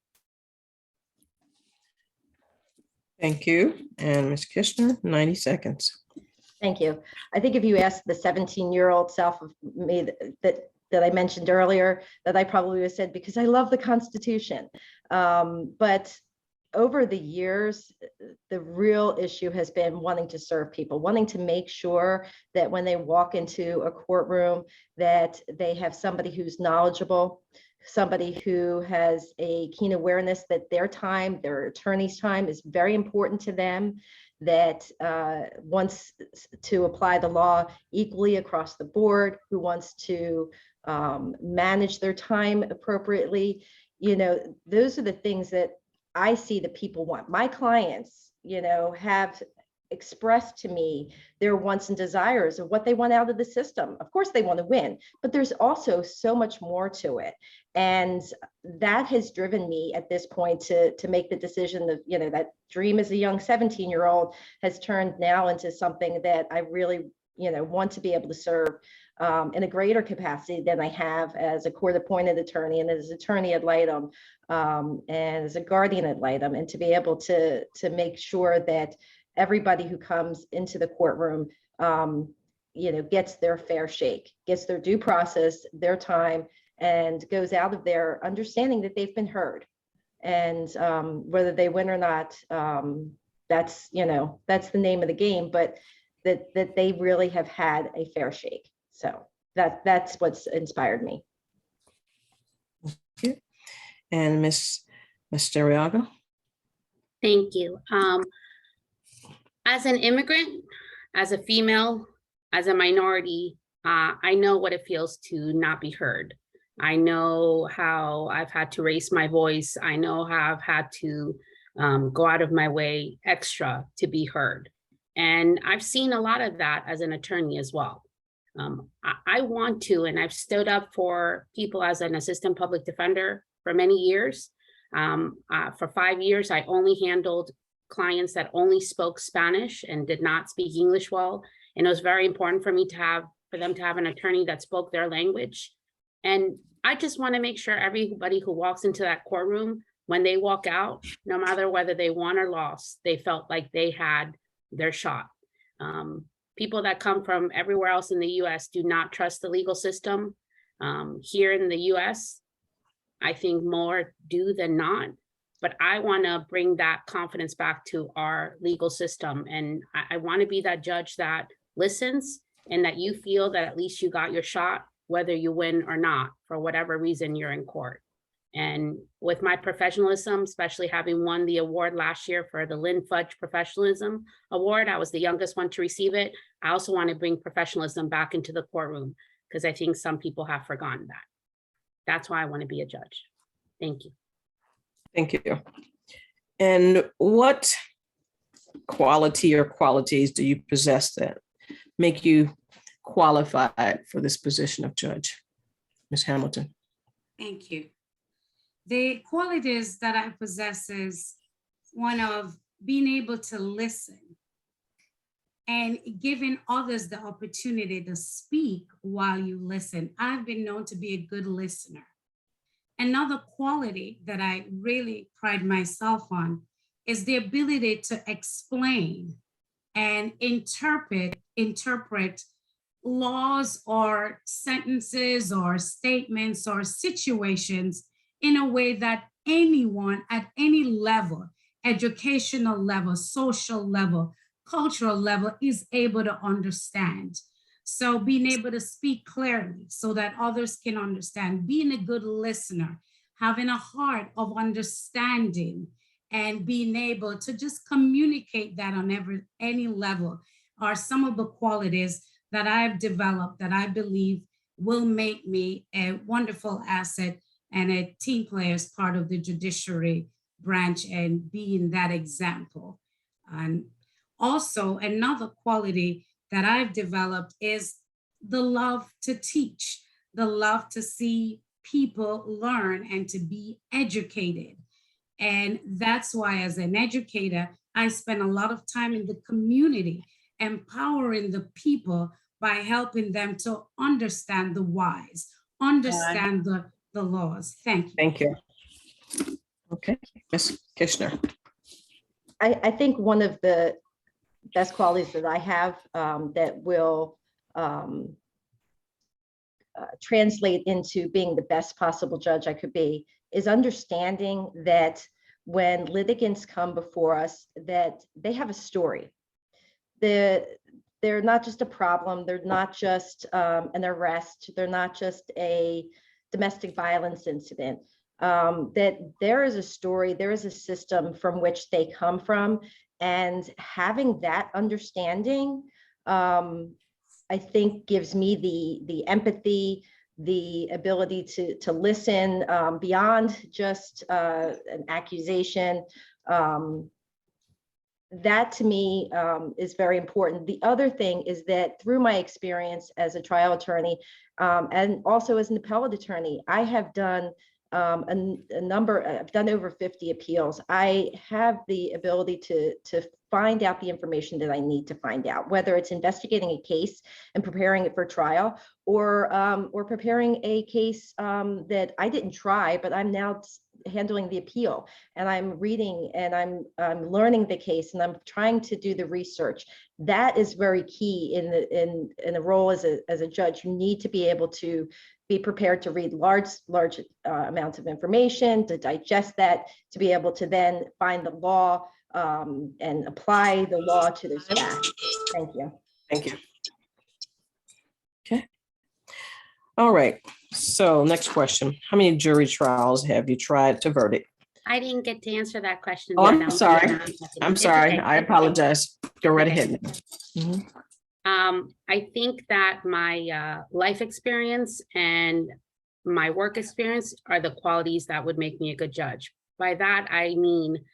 Thank you. And Ms. Kishner, 90 seconds. Thank you. I think if you asked the 17-year-old self of me that I mentioned earlier, that I probably would have said, because I love the Constitution. But over the years, the real issue has been wanting to serve people, wanting to make sure that when they walk into a courtroom, that they have somebody who's knowledgeable, somebody who has a keen awareness that their time, their attorney's time is very important to them, that wants to apply the law equally across the board, who wants to manage their time appropriately. You know, those are the things that I see that people want. My clients, you know, have expressed to me their wants and desires of what they want out of the system. Of course, they want to win, but there's also so much more to it. And that has driven me at this point to make the decision that, you know, that dream as a young 17-year-old has turned now into something that I really, you know, want to be able to serve in a greater capacity than I have as a court-appointed attorney and as attorney ad litem and as a guardian ad litem, and to be able to make sure that everybody who comes into the courtroom gets their fair shake, gets their due process, their time, and goes out of there understanding that they've been heard. And whether they win or not, that's the name of the game, but that they really have had a fair shake. So that's what's inspired me. And Ms. Masteriaga? Thank you. As an immigrant, as a female, as a minority, I know what it feels to not be heard. I know how I've had to raise my voice. I know how I've had to go out of my way extra to be heard. And I've seen a lot of that as an attorney as well. I want to, and I've stood up for people as an assistant public defender for many years. For 5 years, I only handled clients that only spoke Spanish and did not speak English well. And it was very important for me for them to have an attorney that spoke their language. And I just want to make sure everybody who walks into that courtroom, when they walk out, no matter whether they won or lost, they felt like they had their shot. People that come from everywhere else in the US do not trust the legal system. Here in the US, I think more do than not, but I want to bring that confidence back to our legal system. And I want to be that judge that listens and that you feel that at least you got your shot, whether you win or not, for whatever reason you're in court. And with my professionalism, especially having won the award last year for the Lynn Fudge Professionalism Award, I was the youngest one to receive it. I also want to bring professionalism back into the courtroom because I think some people have forgotten that. That's why I want to be a judge. Thank you. Thank you. And what quality or qualities do you possess that make you qualified for this position of judge? Ms. Hamilton. Thank you. The qualities that I possess is one of being able to listen and giving others the opportunity to speak while you listen. I've been known to be a good listener. Another quality that I really pride myself on is the ability to explain and interpret laws or sentences or statements or situations in a way that anyone at any level, educational level, social level, cultural level, is able to understand. So being able to speak clearly so that others can understand, being a good listener, having a heart of understanding, and being able to just communicate that on any level are some of the qualities that I've developed that I believe will make me a wonderful asset and a team player as part of the judiciary branch and being that example. And also another quality that I've developed is the love to teach, the love to see people learn and to be educated. And that's why as an educator, I spend a lot of time in the community, empowering the people by helping them to understand the whys, understand the laws. Thank you. Thank you. Okay, Ms. Kishner. I think one of the best qualities that I have that will translate into being the best possible judge I could be is understanding that when litigants come before us, that they have a story. They're not just a problem. They're not just an arrest. They're not just a domestic violence incident. That there is a story, there is a system from which they come from, and having that understanding, I think gives me the empathy, the ability to listen beyond just an accusation. That to me is very important. The other thing is that through my experience as a trial attorney and also as an appellate attorney, I have done I've done over 50 appeals. I have the ability to find out the information that I need to find out, whether it's investigating a case and preparing it for trial, or preparing a case that I didn't try, but I'm now handling the appeal, and I'm reading and I'm learning the case, and I'm trying to do the research. That is very key in the role as a judge. You need to be able to be prepared to read large amounts of information, to digest that, to be able to then find the law and apply the law to those facts. Thank you. Thank you. Okay. All right. So next question. How many jury trials have you tried to verdict? I didn't get to answer that question. Oh, I'm Madam. sorry. I'm It's sorry. okay. I apologize. Go right ahead. Mhm. I think that my life experience and my work experience are the qualities that would make me a good judge. By that, I mean,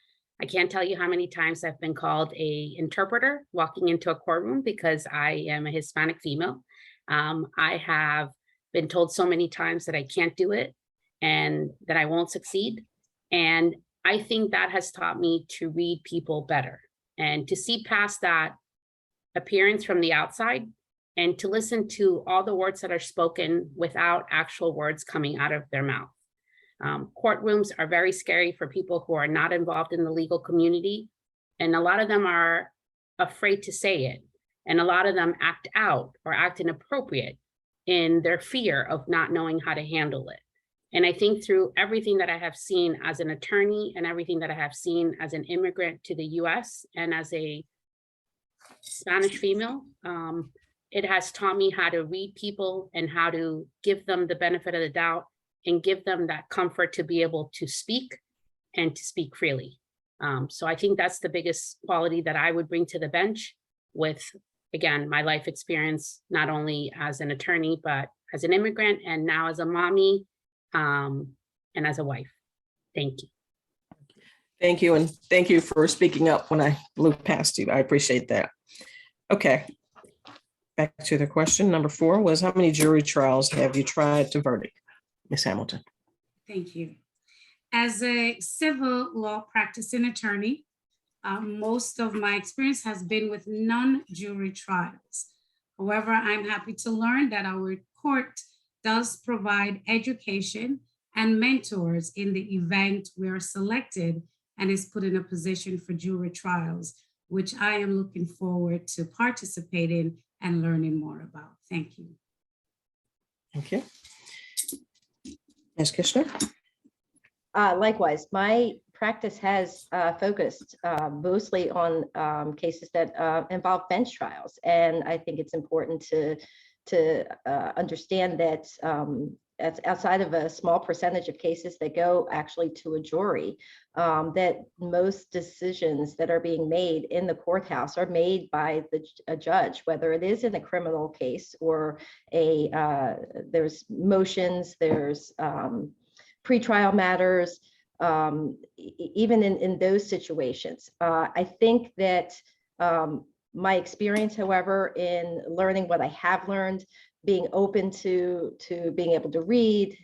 I can't tell you how many times I've been called a interpreter walking into a courtroom because I am a Hispanic female. I have been told so many times that I can't do it and that I won't succeed. And I think that has taught me to read people better and to see past that appearance from the outside and to listen to all the words that are spoken without actual words coming out of their mouth. Courtrooms are very scary for people who are not involved in the legal community. And a lot of them are afraid to say it. And a lot of them act out or act inappropriate in their fear of not knowing how to handle it. And I think through everything that I have seen as an attorney and everything that I have seen as an immigrant to the US and as a Spanish female, it has taught me how to read people and how to give them the benefit of the doubt and give them that comfort to be able to speak and to speak freely. So I think that's the biggest quality that I would bring to the bench with, again, my life experience, not only as an attorney, but as an immigrant and now as a mommy and as a wife. Thank you. Thank you. And thank you for speaking up when I blew past you. I appreciate that. Okay. Back to the question. Number 4 was, how many jury trials have you tried to verdict? Ms. Hamilton. Thank you. As a civil law practicing attorney, most of my experience has been with non-jury trials. However, I'm happy to learn that our court does provide education and mentors in the event we are selected and is put in a position for jury trials, which I am looking forward to participating and learning more about. Thank you. Thank you. Ms. Kishner. Likewise, my practice has focused mostly on cases that involve bench trials. And I think it's important to understand that that's outside of a small percentage of cases that go actually to a jury, that most decisions that are being made in the courthouse are made by a judge, whether it is in a criminal case or there's motions, there's pretrial matters, even in those situations. I think that my experience, however, in learning what I have learned, being open to being able to read,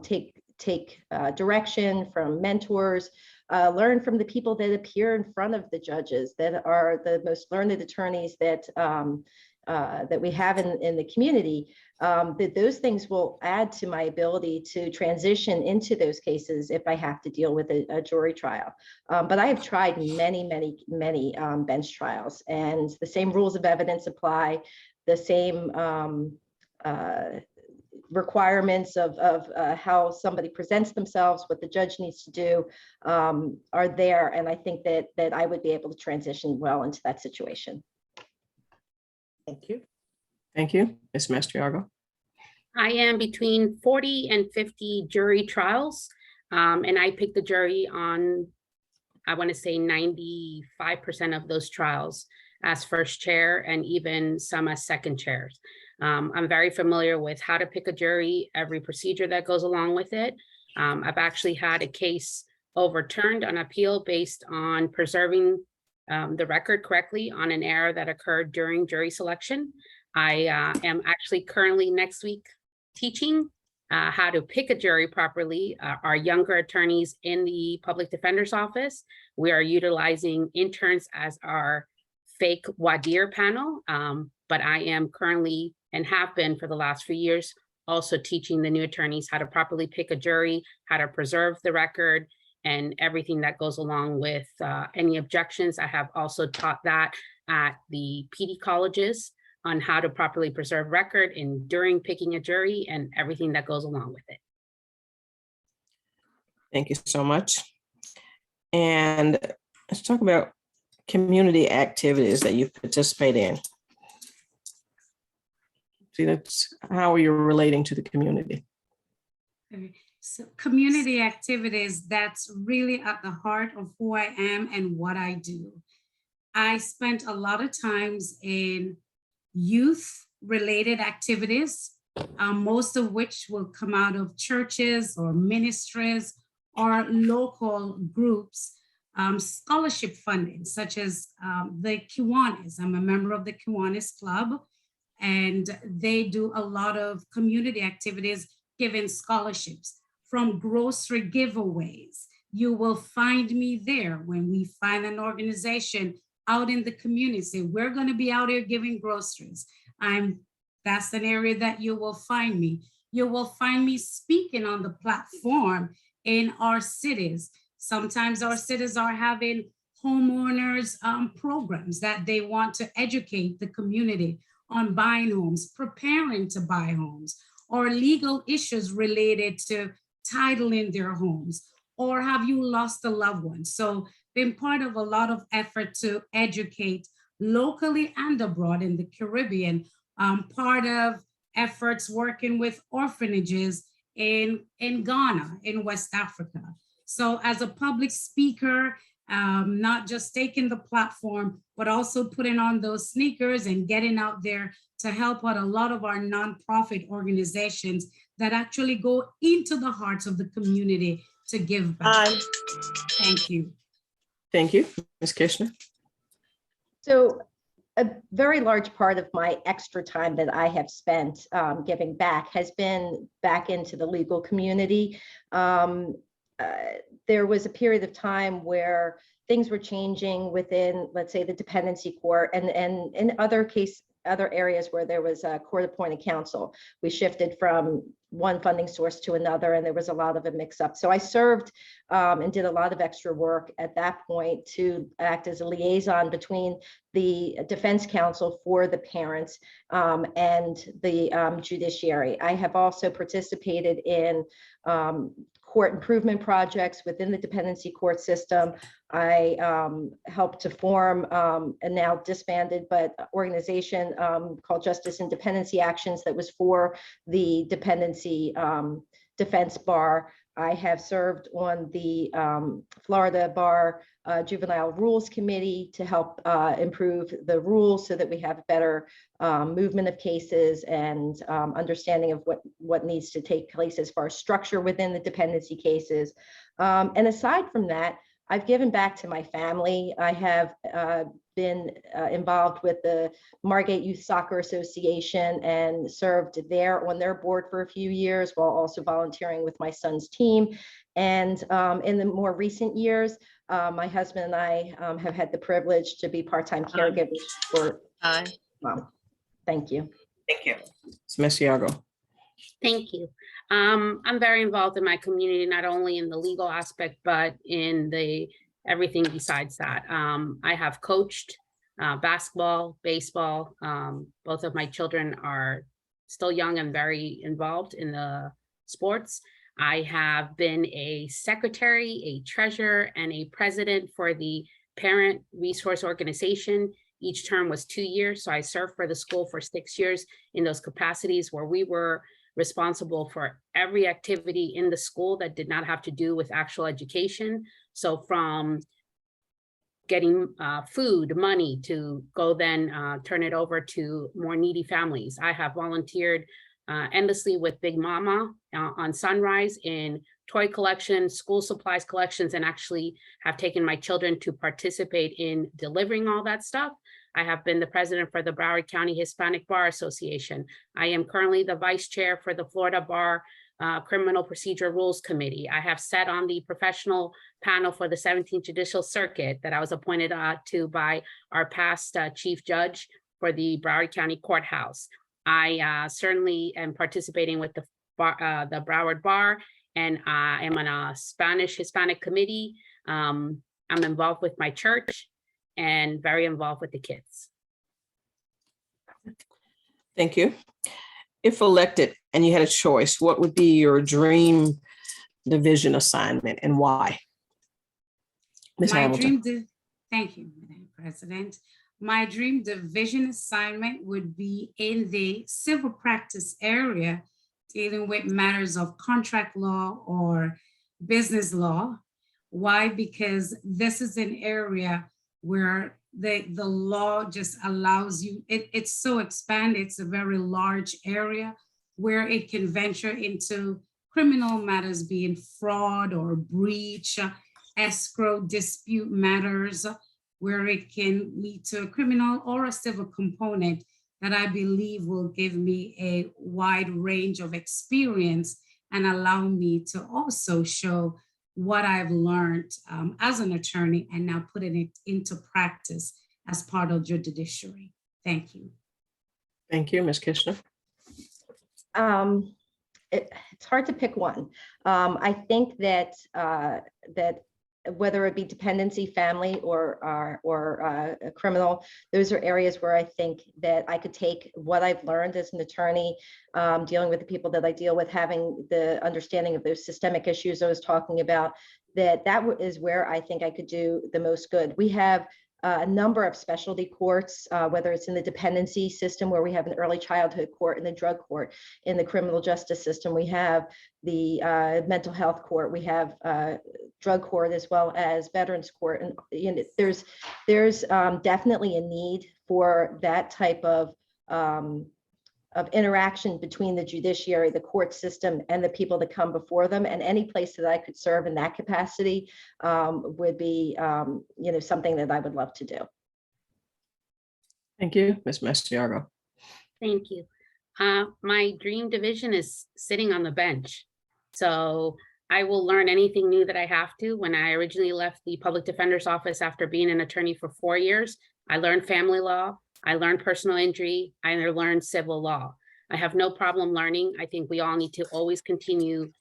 take direction from mentors, learn from the people that appear in front of the judges, that are the most learned attorneys that we have in the community, that those things will add to my ability to transition into those cases if I have to deal with a jury trial. But I have tried many bench trials, and the same rules of evidence apply, the same requirements of how somebody presents themselves, what the judge needs to do are there. And I think that I would be able to transition well into that situation. Thank you. Thank you. Ms. Mastriago. I am between 40 and 50 jury trials, and I pick the jury on, I want to say 95% of those trials as first chair and even some as second chairs. I'm very familiar with how to pick a jury, every procedure that goes along with it. I've actually had a case overturned on appeal based on preserving the record correctly on an error that occurred during jury selection. I am actually currently next week teaching how to pick a jury properly are younger attorneys in the public defender's office. We are utilizing interns as our fake voir dire panel, but I am currently and have been for the last few years also teaching the new attorneys how to properly pick a jury, how to preserve the record, and everything that goes along with any objections. I have also taught that at the PD colleges on how to properly preserve record and during picking a jury and everything that goes along with it. Thank you so much. And let's talk about community activities that you participate in. See, that's how you're relating to the community. Okay. So community activities, that's really at the heart of who I am and what I do. I spent a lot of times in youth-related activities, most of which will come out of churches or ministries or local groups, scholarship funding, such as the Kiwanis. I'm a member of the Kiwanis Club, and they do a lot of community activities giving scholarships. From grocery giveaways, you will find me there when we find an organization out in the community. Say, we're going to be out here giving groceries. That's an area that you will find me. You will find me speaking on the platform in our cities. Sometimes our cities are having homeowners programs that they want to educate the community on buying homes, preparing to buy homes, or legal issues related to titling their homes, or have you lost a loved one? So been part of a lot of effort to educate locally and abroad in the Caribbean, part of efforts working with orphanages in Ghana, in West Africa. So as a public speaker, not just taking the platform, but also putting on those sneakers and getting out there to help out a lot of our nonprofit organizations that actually go into the hearts of the community to give back. Thank you. Thank you, Ms. Kirshner. So a very large part of my extra time that I have spent giving back has been back into the legal community. There was a period of time where things were changing within, let's say, the dependency court, and in other areas where there was a court-appointed counsel. We shifted from one funding source to another, and there was a lot of a mix-up. So I served and did a lot of extra work at that point to act as a liaison between the defense counsel for the parents and the judiciary. I have also participated in court improvement projects within the dependency court system. I helped to form a now disbanded but organization called Justice and Dependency Actions that was for the dependency defense bar. I have served on the Florida Bar Juvenile Rules Committee to help improve the rules so that we have better movement of cases and understanding of what needs to take place as far as structure within the dependency cases. And aside from that, I've given back to my family. I have been involved with the Margate Youth Soccer Association and served there on their board for a few years while also volunteering with my son's team. And in the more recent years, my husband and I have had the privilege to be part-time caregivers for. Well, thank you. Thank you. Ms. Iago. Thank you. I'm very involved in my community, not only in the legal aspect, but in the everything besides that. I have coached basketball, baseball. Both of my children are still young and very involved in the sports. I have been a secretary, a treasurer, and a president for the Parent Resource Organization. Each term was 2 years, so I served for the school for 6 years in those capacities where we were responsible for every activity in the school that did not have to do with actual education. So from getting food, money to go then turn it over to more needy families. I have volunteered endlessly with Big Mama on Sunrise in toy collections, school supplies collections, and actually have taken my children to participate in delivering all that stuff. I have been the president for the Broward County Hispanic Bar Association. I am currently the vice chair for the Florida Bar Criminal Procedure Rules Committee. I have sat on the professional panel for the 17th Judicial Circuit that I was appointed to by our past Chief Judge for the Broward County Courthouse. I certainly am participating with the Broward Bar, and I am on a Spanish Hispanic committee. I'm involved with my church and very involved with the kids. Thank you. If elected and you had a choice, what would be your dream division assignment and why? Ms. Hamilton. Thank you, Madam President. My dream division assignment would be in the civil practice area, dealing with matters of contract law or business law. Why? Because this is an area where the law just allows you, it's so expanded, it's a very large area where it can venture into criminal matters, being fraud or breach, escrow dispute matters, where it can lead to a criminal or a civil component that I believe will give me a wide range of experience and allow me to also show what I've learned as an attorney and now putting it into practice as part of the judiciary. Thank you. Thank you, Ms. Kishner. It's hard to pick one. I think that whether it be dependency, family, or a criminal, those are areas where I think that I could take what I've learned as an attorney, dealing with the people that I deal with, having the understanding of those systemic issues I was talking about, that is where I think I could do the most good. We have a number of specialty courts, whether it's in the dependency system where we have an early childhood court and the drug court. In the criminal justice system, we have the mental health court, we have drug court, as well as veterans court. And you know, there's definitely a need for that type of interaction between the judiciary, the court system, and the people that come before them. And any place that I could serve in that capacity would be, something that I would love to do. Thank you, Ms. Mastriago. Thank you. My dream division is sitting on the bench. So I will learn anything new that I have to. When I originally left the public defender's office after being an attorney for 4 years, I learned family law, I learned personal injury, I learned civil law. I have no problem learning. I think we all need to always continue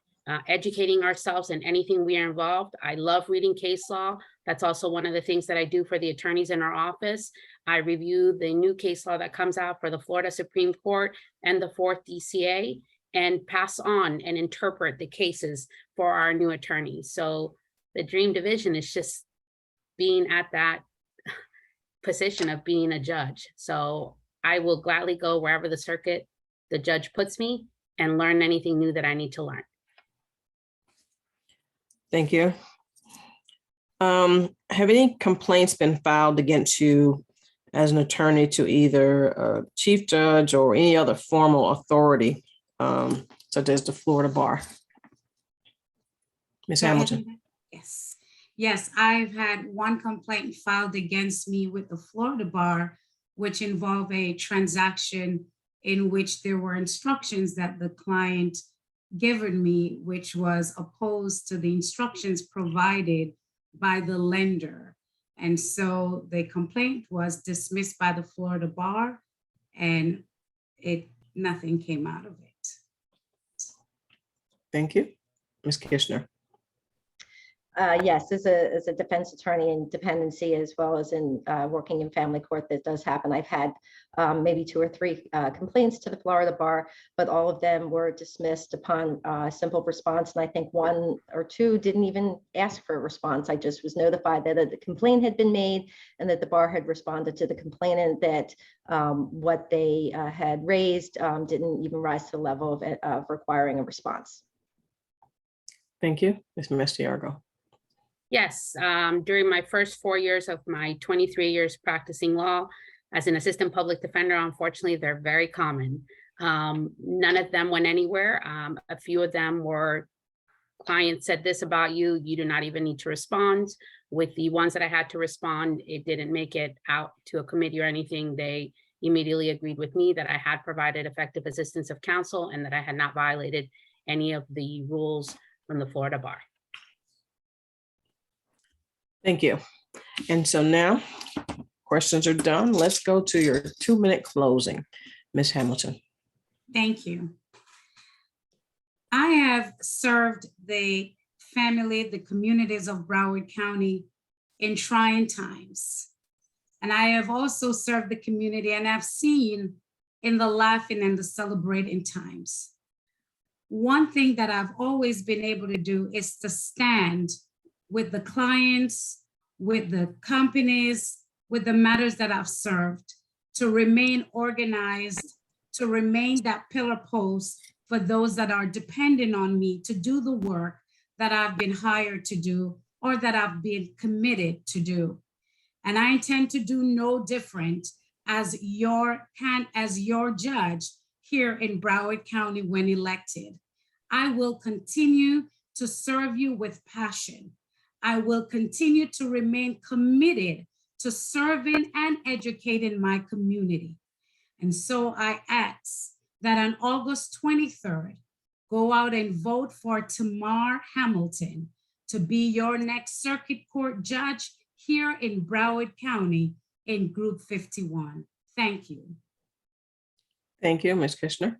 educating ourselves in anything we are involved. I love reading case law. That's also one of the things that I do for the attorneys in our office. I review the new case law that comes out for the Florida Supreme Court and the 4th DCA and pass on and interpret the cases for our new attorneys. So the dream division is just being at that position of being a judge. So I will gladly go wherever the judge puts me and learn anything new that I need to learn. Thank you. Have any complaints been filed against you as an attorney to either a chief judge or any other formal authority, such as the Florida Bar? Ms. Hamilton. Yes, I've had one complaint filed against me with the Florida Bar, which involved a transaction in which there were instructions that the client given me, which was opposed to the instructions provided by the lender. And so the complaint was dismissed by the Florida Bar, and nothing came out of it. Thank you. Ms. Kishner. Yes, as a defense attorney in dependency, as well as in working in family court, that does happen. I've had maybe 2 or 3 complaints to the Florida Bar, but all of them were dismissed upon simple response. And I think 1 or 2 didn't even ask for a response. I just was notified that a complaint had been made and that the bar had responded to the complainant, that what they had raised didn't even rise to the level of requiring a response. Thank you. Ms. Mastriago. Yes, during my first 4 years of my 23 years practicing law as an assistant public defender, unfortunately, they're very common. None of them went anywhere. A few of them were, clients said this about you, you do not even need to respond. With the ones that I had to respond, it didn't make it out to a committee or anything. They immediately agreed with me that I had provided effective assistance of counsel and that I had not violated any of the rules from the Florida Bar. Thank you. And so now questions are done. Let's go to your 2-minute closing. Ms. Hamilton. Thank you. I have served the family, the communities of Broward County in trying times. And I have also served the community and I've seen in the laughing and the celebrating times. One thing that I've always been able to do is to stand with the clients, with the companies, with the matters that I've served, to remain organized, to remain that pillar post for those that are dependent on me to do the work that I've been hired to do or that I've been committed to do. And I intend to do no different as your judge here in Broward County when elected. I will continue to serve you with passion. I will continue to remain committed to serving and educating my community. And so I ask that on August 23rd, go out and vote for Tamar Hamilton to be your next circuit court judge here in Broward County in Group 51. Thank you. Thank you, Ms. Kishner.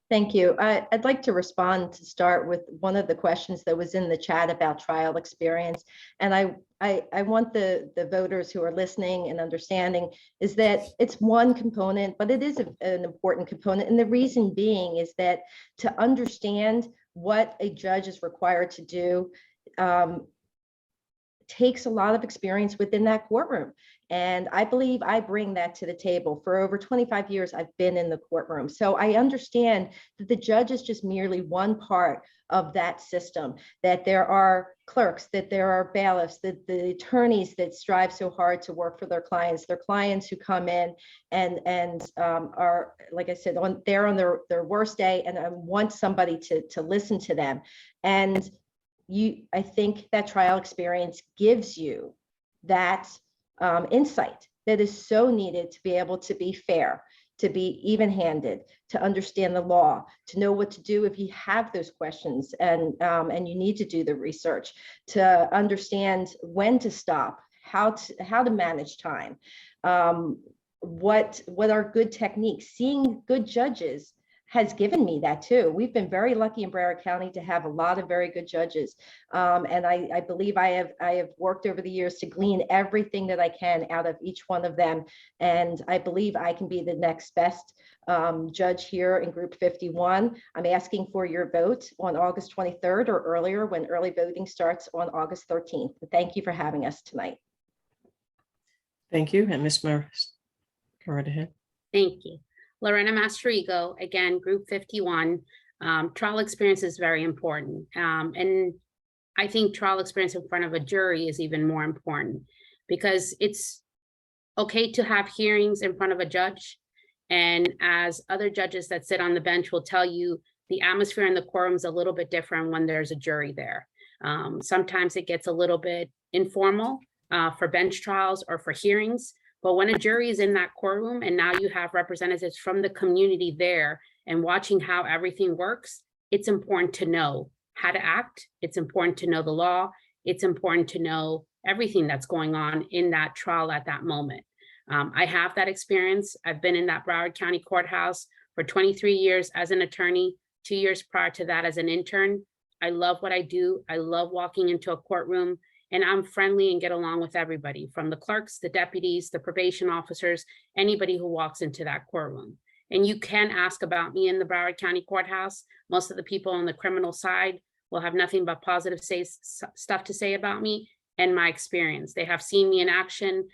Thank you. I'd like to respond to start with one of the questions that was in the chat about trial experience. And I want the voters who are listening and understanding is that it's one component, but it is an important component. And the reason being is that to understand what a judge is required to do takes a lot of experience within that courtroom. And I believe I bring that to the table. For over 25 years, I've been in the courtroom. So I understand that the judge is just merely one part of that system, that there are clerks, that there are bailiffs, that the attorneys that strive so hard to work for their clients who come in and are, like I said, they're on their worst day and I want somebody to listen to them. And I think that trial experience gives you that insight that is so needed to be able to be fair, to be even-handed, to understand the law, to know what to do if you have those questions and you need to do the research, to understand when to stop, how to manage time, what are good techniques. Seeing good judges has given me that too. We've been very lucky in Broward County to have a lot of very good judges. And I believe I have worked over the years to glean everything that I can out of each one of them. And I believe I can be the next best judge here in Group 51. I'm asking for your vote on August 23rd or earlier when early voting starts on August 13th. Thank you for having us tonight. Thank you. And Ms. Morris, go right ahead. Thank you. Lorena Mastroigo, again, Group 51. Trial experience is very important. And I think trial experience in front of a jury is even more important because it's okay to have hearings in front of a judge. And as other judges that sit on the bench will tell you, the atmosphere in the courtroom is a little bit different when there's a jury there. Sometimes it gets a little bit informal for bench trials or for hearings. But when a jury is in that courtroom and now you have representatives from the community there and watching how everything works, it's important to know how to act. It's important to know the law. It's important to know everything that's going on in that trial at that moment. I have that experience. I've been in that Broward County Courthouse for 23 years as an attorney, 2 years prior to that as an intern. I love what I do. I love walking into a courtroom. And I'm friendly and get along with everybody, from the clerks, the deputies, the probation officers, anybody who walks into that courtroom. And you can ask about me in the Broward County Courthouse. Most of the people on the criminal side will have nothing but positive stuff to say about me and my experience. They have seen me in action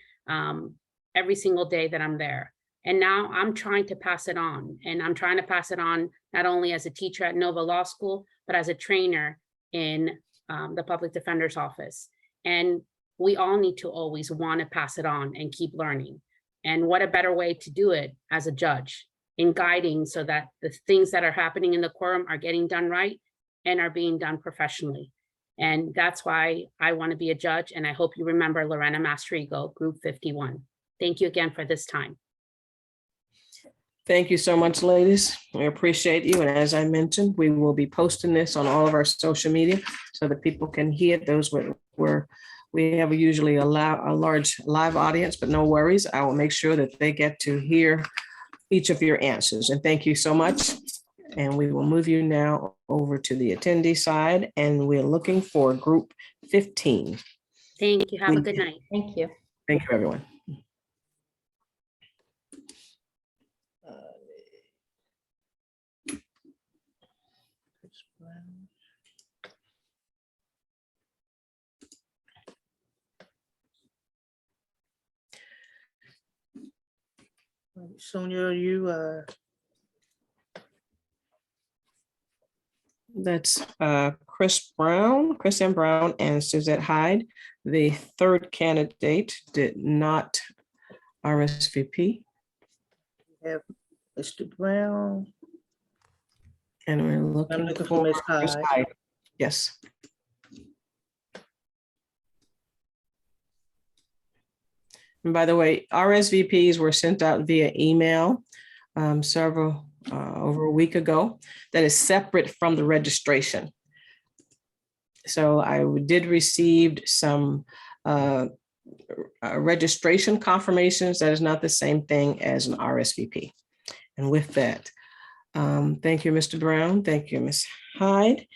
every single day that I'm there. And now I'm trying to pass it on. And I'm trying to pass it on not only as a teacher at Nova Law School, but as a trainer in the Public Defender's Office. And we all need to always want to pass it on and keep learning. And what a better way to do it as a judge in guiding so that the things that are happening in the quorum are getting done right and are being done professionally. And that's why I want to be a judge. And I hope you remember Lorena Mastroigo, Group 51. Thank you again for this time. Thank you so much, ladies. We appreciate you. And as I mentioned, we will be posting this on all of our social media so that people can hear those where we have usually a large live audience, but no worries. I will make sure that they get to hear each of your answers. And thank you so much. And we will move you now over to the attendee side, and we're looking for group 15. Thank you. Have a good night. Thank you. Thank you, everyone. Sonia, are you, That's Chris M. Brown, and Suzette Hyde. The third candidate did not RSVP. have Mr. Brown? And we're looking for Ms. Ms. Hyde. Hyde. Yes. And by the way, RSVPs were sent out via email over a week ago. That is separate from the registration. So I did receive some registration confirmations. That is not the same thing as an RSVP. And with that, thank you, Mr. Brown. Thank you, Ms. Hyde.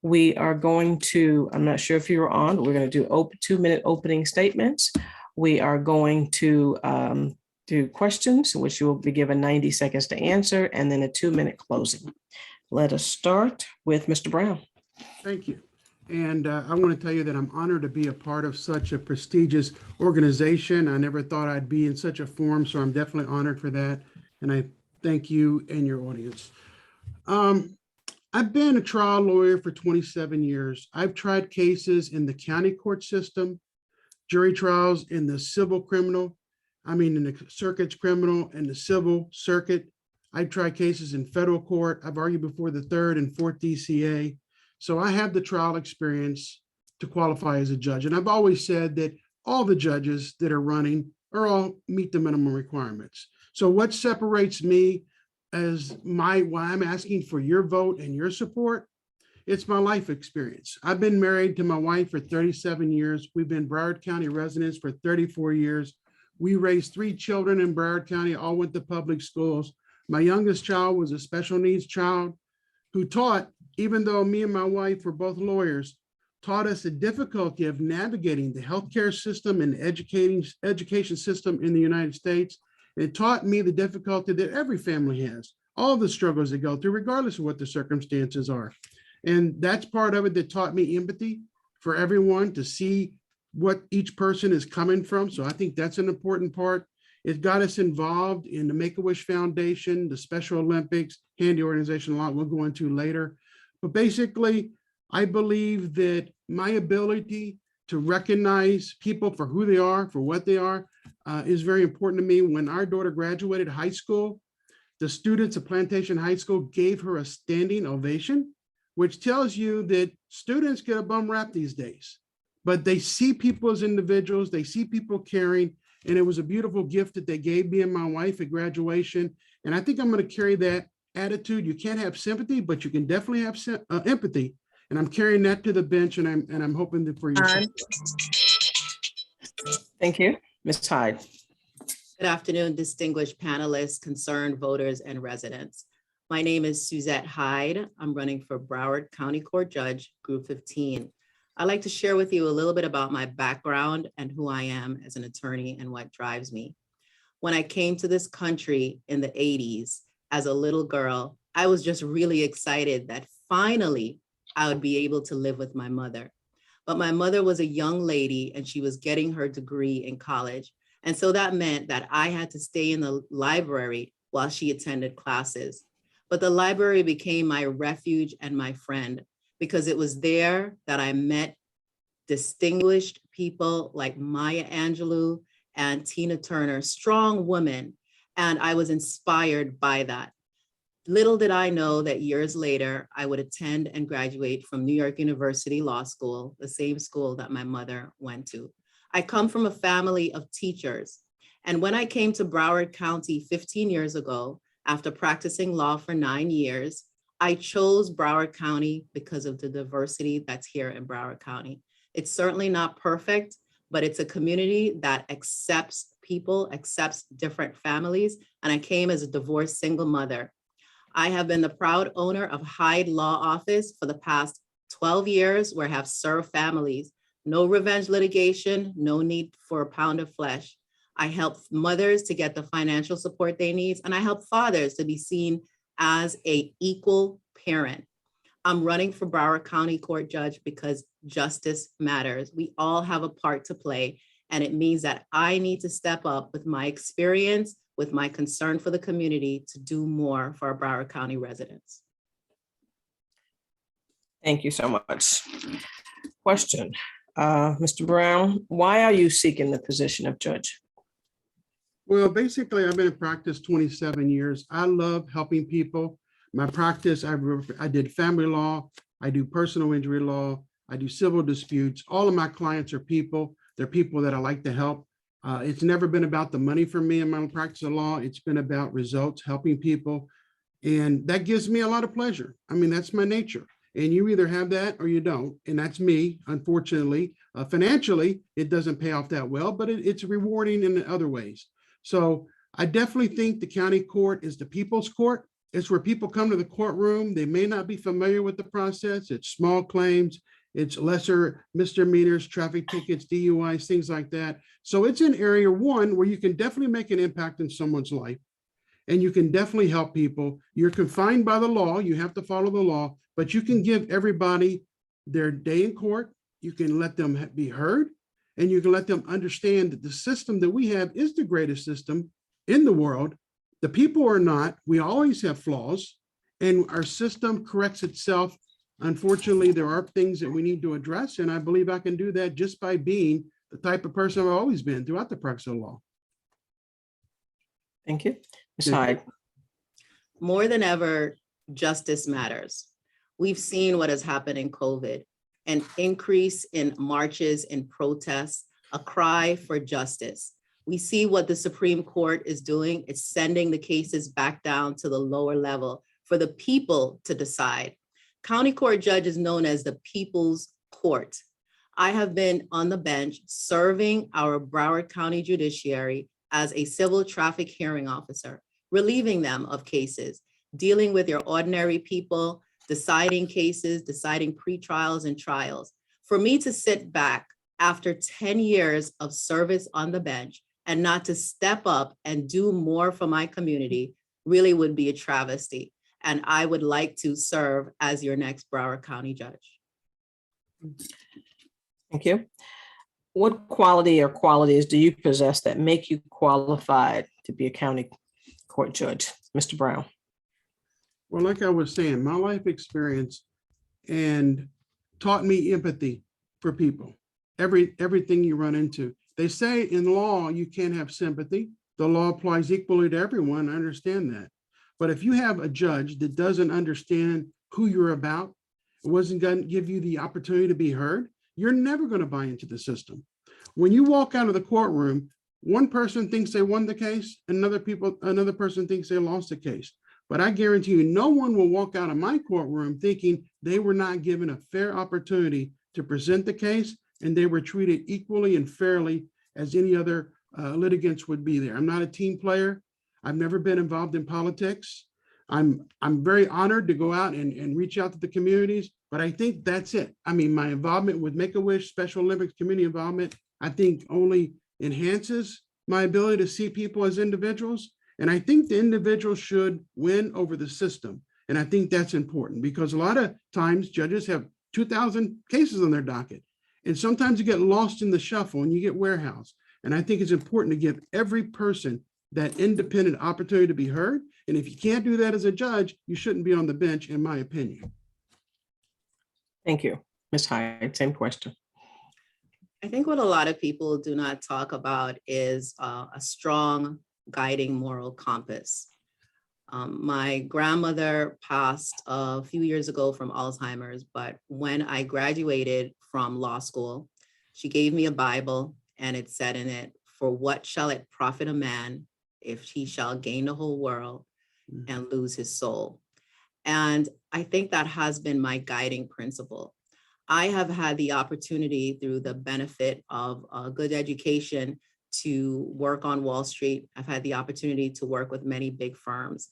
We are going to, I'm not sure if you were on, but we're going to do 2-minute opening statements. We are going to do questions, which you will be given 90 seconds to answer, and then a 2-minute closing. Let us start with Mr. Brown. Thank you. And I want to tell you that I'm honored to be a part of such a prestigious organization. I never thought I'd be in such a forum, so I'm definitely honored for that. And I thank you and your audience. I've been a trial lawyer for 27 years. I've tried cases in the county court system, jury trials in the in the circuit's criminal and the civil circuit. I've tried cases in federal court. I've argued before the 3rd and 4th DCA. So I have the trial experience to qualify as a judge. And I've always said that all the judges that are running all meet the minimum requirements. So what separates me why I'm asking for your vote and your support, it's my life experience. I've been married to my wife for 37 years. We've been Broward County residents for 34 years. We raised 3 children in Broward County, all went to public schools. My youngest child was a special needs child who taught, even though me and my wife were both lawyers, taught us the difficulty of navigating the healthcare system and education system in the United States. It taught me the difficulty that every family has, all the struggles they go through, regardless of what the circumstances are. And that's part of it that taught me empathy for everyone, to see what each person is coming from. So I think that's an important part. It got us involved in the Make-A-Wish Foundation, the Special Olympics, handy organization, a lot we'll go into later. But basically, I believe that my ability to recognize people for who they are, for what they are, is very important to me. When our daughter graduated high school, the students of Plantation High School gave her a standing ovation, which tells you that students get a bum rap these days, but they see people as individuals, they see people caring, and it was a beautiful gift that they gave me and my wife at graduation. And I think I'm going to carry that attitude. You can't have sympathy, but you can definitely have empathy. And I'm carrying that to the bench, and I'm hoping that for you. Thank you. Ms. Hyde. Good afternoon, distinguished panelists, concerned voters, and residents. My name is Suzette Hyde. I'm running for Broward County Court Judge, Group 15. I'd like to share with you a little bit about my background and who I am as an attorney and what drives me. When I came to this country in the 80s as a little girl, I was just really excited that finally I would be able to live with my mother. But my mother was a young lady and she was getting her degree in college. And so that meant that I had to stay in the library while she attended classes. But the library became my refuge and my friend, because it was there that I met distinguished people like Maya Angelou and Tina Turner, strong women, and I was inspired by that. Little did I know that years later, I would attend and graduate from New York University Law School, the same school that my mother went to. I come from a family of teachers, and when I came to Broward County 15 years ago, After practicing law for 9 years, I chose Broward County because of the diversity that's here in Broward County. It's certainly not perfect, but it's a community that accepts people, accepts different families. And I came as a divorced single mother. I have been the proud owner of Hyde Law Office for the past 12 years, where I have served families. No revenge litigation, no need for a pound of flesh. I help mothers to get the financial support they need, and I help fathers to be seen as an equal parent. I'm running for Broward County Court Judge because justice matters. We all have a part to play, and it means that I need to step up with my experience, with my concern for the community, to do more for our Broward County residents. Thank you so much. Question, Mr. Brown, why are you seeking the position of judge? Well, basically, I've been in practice 27 years. I love helping people. My practice, I did family law, I do personal injury law, I do civil disputes. All of my clients are people. They're people that I like to help. It's never been about the money for me in my practice of law. It's been about results, helping people. And that gives me a lot of pleasure. I mean, that's my nature. And you either have that or you don't. And that's me, unfortunately. Financially, it doesn't pay off that well, but it's rewarding in other ways. So I definitely think the county court is the people's court. It's where people come to the courtroom. They may not be familiar with the process. It's small claims. It's lesser misdemeanors, traffic tickets, DUIs, things like that. So it's an area, one, where you can definitely make an impact in someone's life. And you can definitely help people. You're confined by the law. You have to follow the law, but you can give everybody their day in court. You can let them be heard, and you can let them understand that the system that we have is the greatest system in the world. The people are not. We always have flaws, and our system corrects itself. Unfortunately, there are things that we need to address, and I believe I can do that just by being the type of person I've always been throughout the practice of law. Thank you. Ms. Hyde. More than ever, justice matters. We've seen what has happened in COVID, an increase in marches and protests, a cry for justice. We see what the Supreme Court is doing. It's sending the cases back down to the lower level for the people to decide. County court judge is known as the people's court. I have been on the bench serving our Broward County judiciary as a civil traffic hearing officer, relieving them of cases, dealing with your ordinary people, deciding cases, deciding pretrials and trials. For me to sit back after 10 years of service on the bench and not to step up and do more for my community really would be a travesty. And I would like to serve as your next Broward County judge. Thank you. What quality or qualities do you possess that make you qualified to be a county court judge? Mr. Brown. Well, like I was saying, my life experience and taught me empathy for people, everything you run into. They say in law, you can't have sympathy. The law applies equally to everyone. I understand that. But if you have a judge that doesn't understand who you're about, it wasn't going to give you the opportunity to be heard, you're never going to buy into the system. When you walk out of the courtroom, one person thinks they won the case, another person thinks they lost the case. But I guarantee you, no one will walk out of my courtroom thinking they were not given a fair opportunity to present the case, and they were treated equally and fairly as any other litigants would be there. I'm not a team player. I've never been involved in politics. I'm very honored to go out and reach out to the communities, but I think that's it. I mean, my involvement with Make-A-Wish, Special Olympics, community involvement, I think only enhances my ability to see people as individuals. And I think the individual should win over the system. And I think that's important because a lot of times judges have 2,000 cases on their docket. And sometimes you get lost in the shuffle and you get warehoused. And I think it's important to give every person that independent opportunity to be heard. And if you can't do that as a judge, you shouldn't be on the bench, in my opinion. Thank you. Ms. Hyde, same question. I think what a lot of people do not talk about is a strong guiding moral compass. My grandmother passed a few years ago from Alzheimer's, but when I graduated from law school, she gave me a Bible and it said in it, "For what shall it profit a man if he shall gain the whole world and lose his soul. And I think that has been my guiding principle. I have had the opportunity through the benefit of a good education to work on Wall Street. I've had the opportunity to work with many big firms,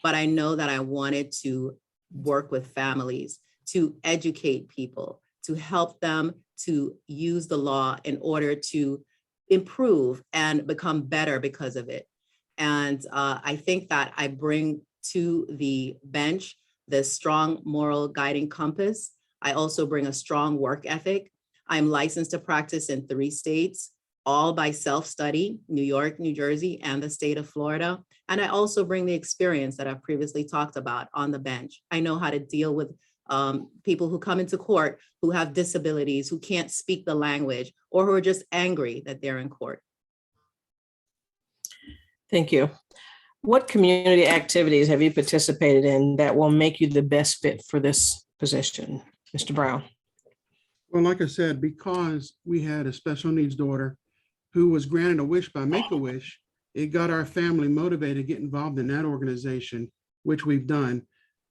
but I know that I wanted to work with families, to educate people, to help them to use the law in order to improve and become better because of it. And I think that I bring to the bench the strong moral guiding compass. I also bring a strong work ethic. I'm licensed to practice in 3 states, all by self-study, New York, New Jersey, and the state of Florida. And I also bring the experience that I've previously talked about on the bench. I know how to deal with people who come into court who have disabilities, who can't speak the language, or who are just angry that they're in court. Thank you. What community activities have you participated in that will make you the best fit for this position? Mr. Brown. Well, like I said, because we had a special needs daughter who was granted a wish by Make-A-Wish, it got our family motivated to get involved in that organization, which we've done.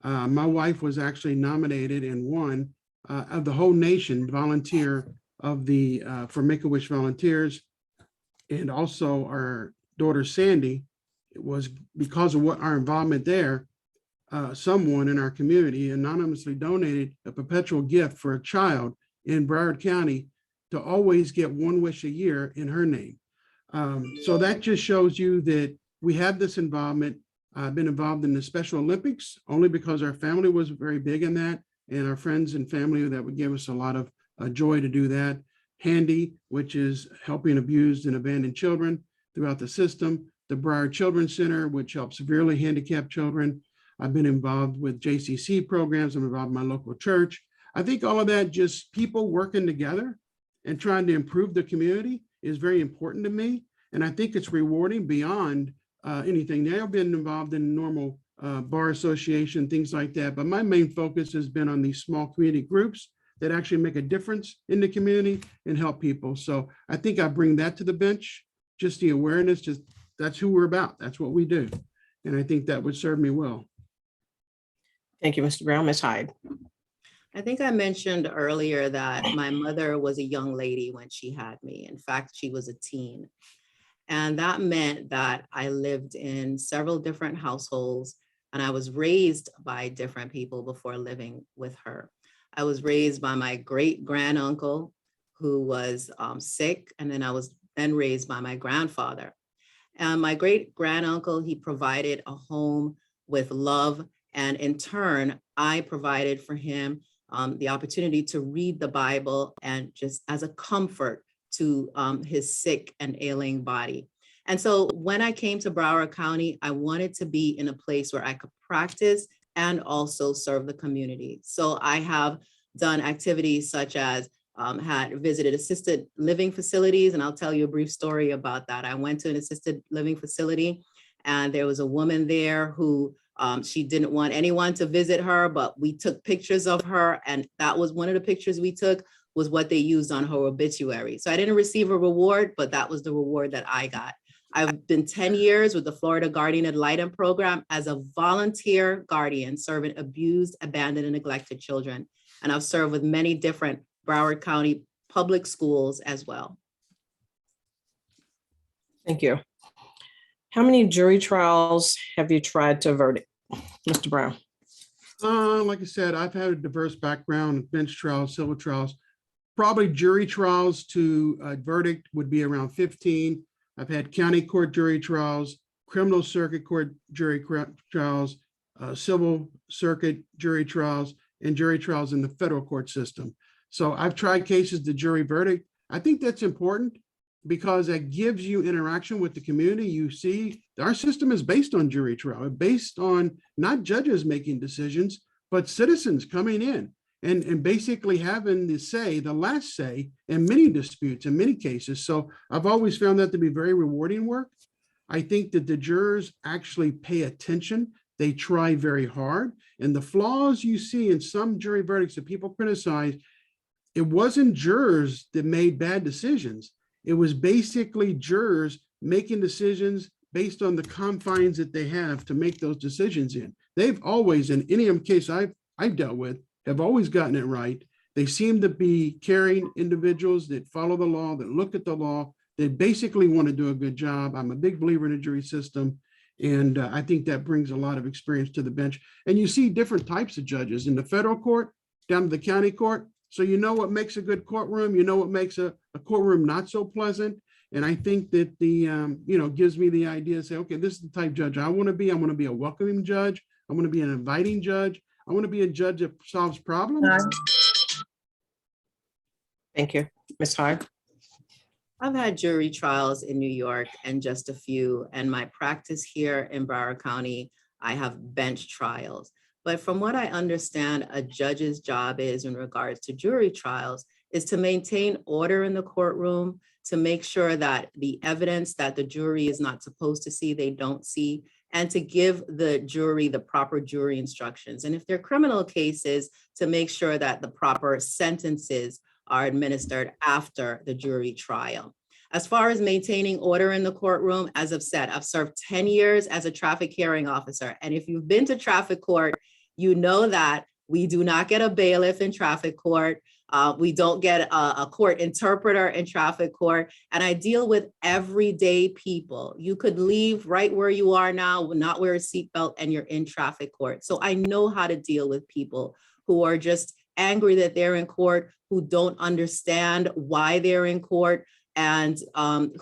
My wife was actually nominated and won of the whole nation volunteer of the for Make-A-Wish volunteers. And also our daughter Sandy, it was because of what our involvement there, someone in our community anonymously donated a perpetual gift for a child in Broward County to always get 1 wish a year in her name. So that just shows you that we have this involvement. I've been involved in the Special Olympics only because our family was very big in that, and our friends and family that would give us a lot of joy to do that. Handy, which is helping abused and abandoned children throughout the system. The Broward Children's Center, which helps severely handicapped children. I've been involved with JCC programs. I'm involved in my local church. I think all of that, just people working together and trying to improve the community, is very important to me. And I think it's rewarding beyond anything. Now, I've been involved in normal bar association, things like that. But my main focus has been on these small community groups that actually make a difference in the community and help people. So I think I bring that to the bench, just the awareness, just that's who we're about. That's what we do. And I think that would serve me well. Thank you, Mr. Brown. Ms. Hyde. I think I mentioned earlier that my mother was a young lady when she had me. In fact, she was a teen. And that meant that I lived in several different households, and I was raised by different people before living with her. I was raised by my great granduncle who was sick, and then I was then raised by my grandfather. And my great granduncle, he provided a home with love, and in turn, I provided for him the opportunity to read the Bible and just as a comfort to his sick and ailing body. And so when I came to Broward County, I wanted to be in a place where I could practice and also serve the community. So I have done activities such as had visited assisted living facilities, and I'll tell you a brief story about that. I went to an assisted living facility, and there was a woman there who she didn't want anyone to visit her, but we took pictures of her, and that was one of the pictures we took was what they used on her obituary. So I didn't receive a reward, but that was the reward that I got. I've been 10 years with the Florida Guardian Ad Litem program as a volunteer guardian serving abused, abandoned, and neglected children. And I've served with many different Broward County public schools as well. Thank you. How many jury trials have you tried to verdict, Mr. Brown? Like I said, I've had a diverse background, bench trials, civil trials. Probably jury trials to a verdict would be around 15. I've had county court jury trials, criminal circuit court jury trials, civil circuit jury trials, and jury trials in the federal court system. So I've tried cases to jury verdict. I think that's important because that gives you interaction with the community. You see, our system is based on jury trial, based on not judges making decisions, but citizens coming in and basically having the say, the last say in many disputes, in many cases. So I've always found that to be very rewarding work. I think that the jurors actually pay attention. They try very hard. And the flaws you see in some jury verdicts that people criticize, it wasn't jurors that made bad decisions. It was basically jurors making decisions based on the confines that they have to make those decisions in. They've always, in any case I've dealt with, have always gotten it right. They seem to be caring individuals that follow the law, that look at the law, that basically want to do a good job. I'm a big believer in the jury system. And I think that brings a lot of experience to the bench. And you see different types of judges in the federal court, down to the county court. So you know what makes a good courtroom, you know what makes a courtroom not so pleasant. And I think that gives me the idea to say, okay, this is the type of judge I want to be. I want to be a welcoming judge. I want to be an inviting judge. I want to be a judge that solves problems. Thank you. Ms. Hyde. I've had jury trials in New York and just a few, and my practice here in Broward County, I have bench trials. But from what I understand, a judge's job is in regards to jury trials is to maintain order in the courtroom, to make sure that the evidence that the jury is not supposed to see, they don't see, and to give the jury the proper jury instructions. And if they're criminal cases, to make sure that the proper sentences are administered after the jury trial. As far as maintaining order in the courtroom, as I've said, I've served 10 years as a traffic hearing officer. And if you've been to traffic court, you know that we do not get a bailiff in traffic court. We don't get a court interpreter in traffic court. And I deal with everyday people. You could leave right where you are now, not wear a seatbelt, and you're in traffic court. So I know how to deal with people who are just angry that they're in court, who don't understand why they're in court, and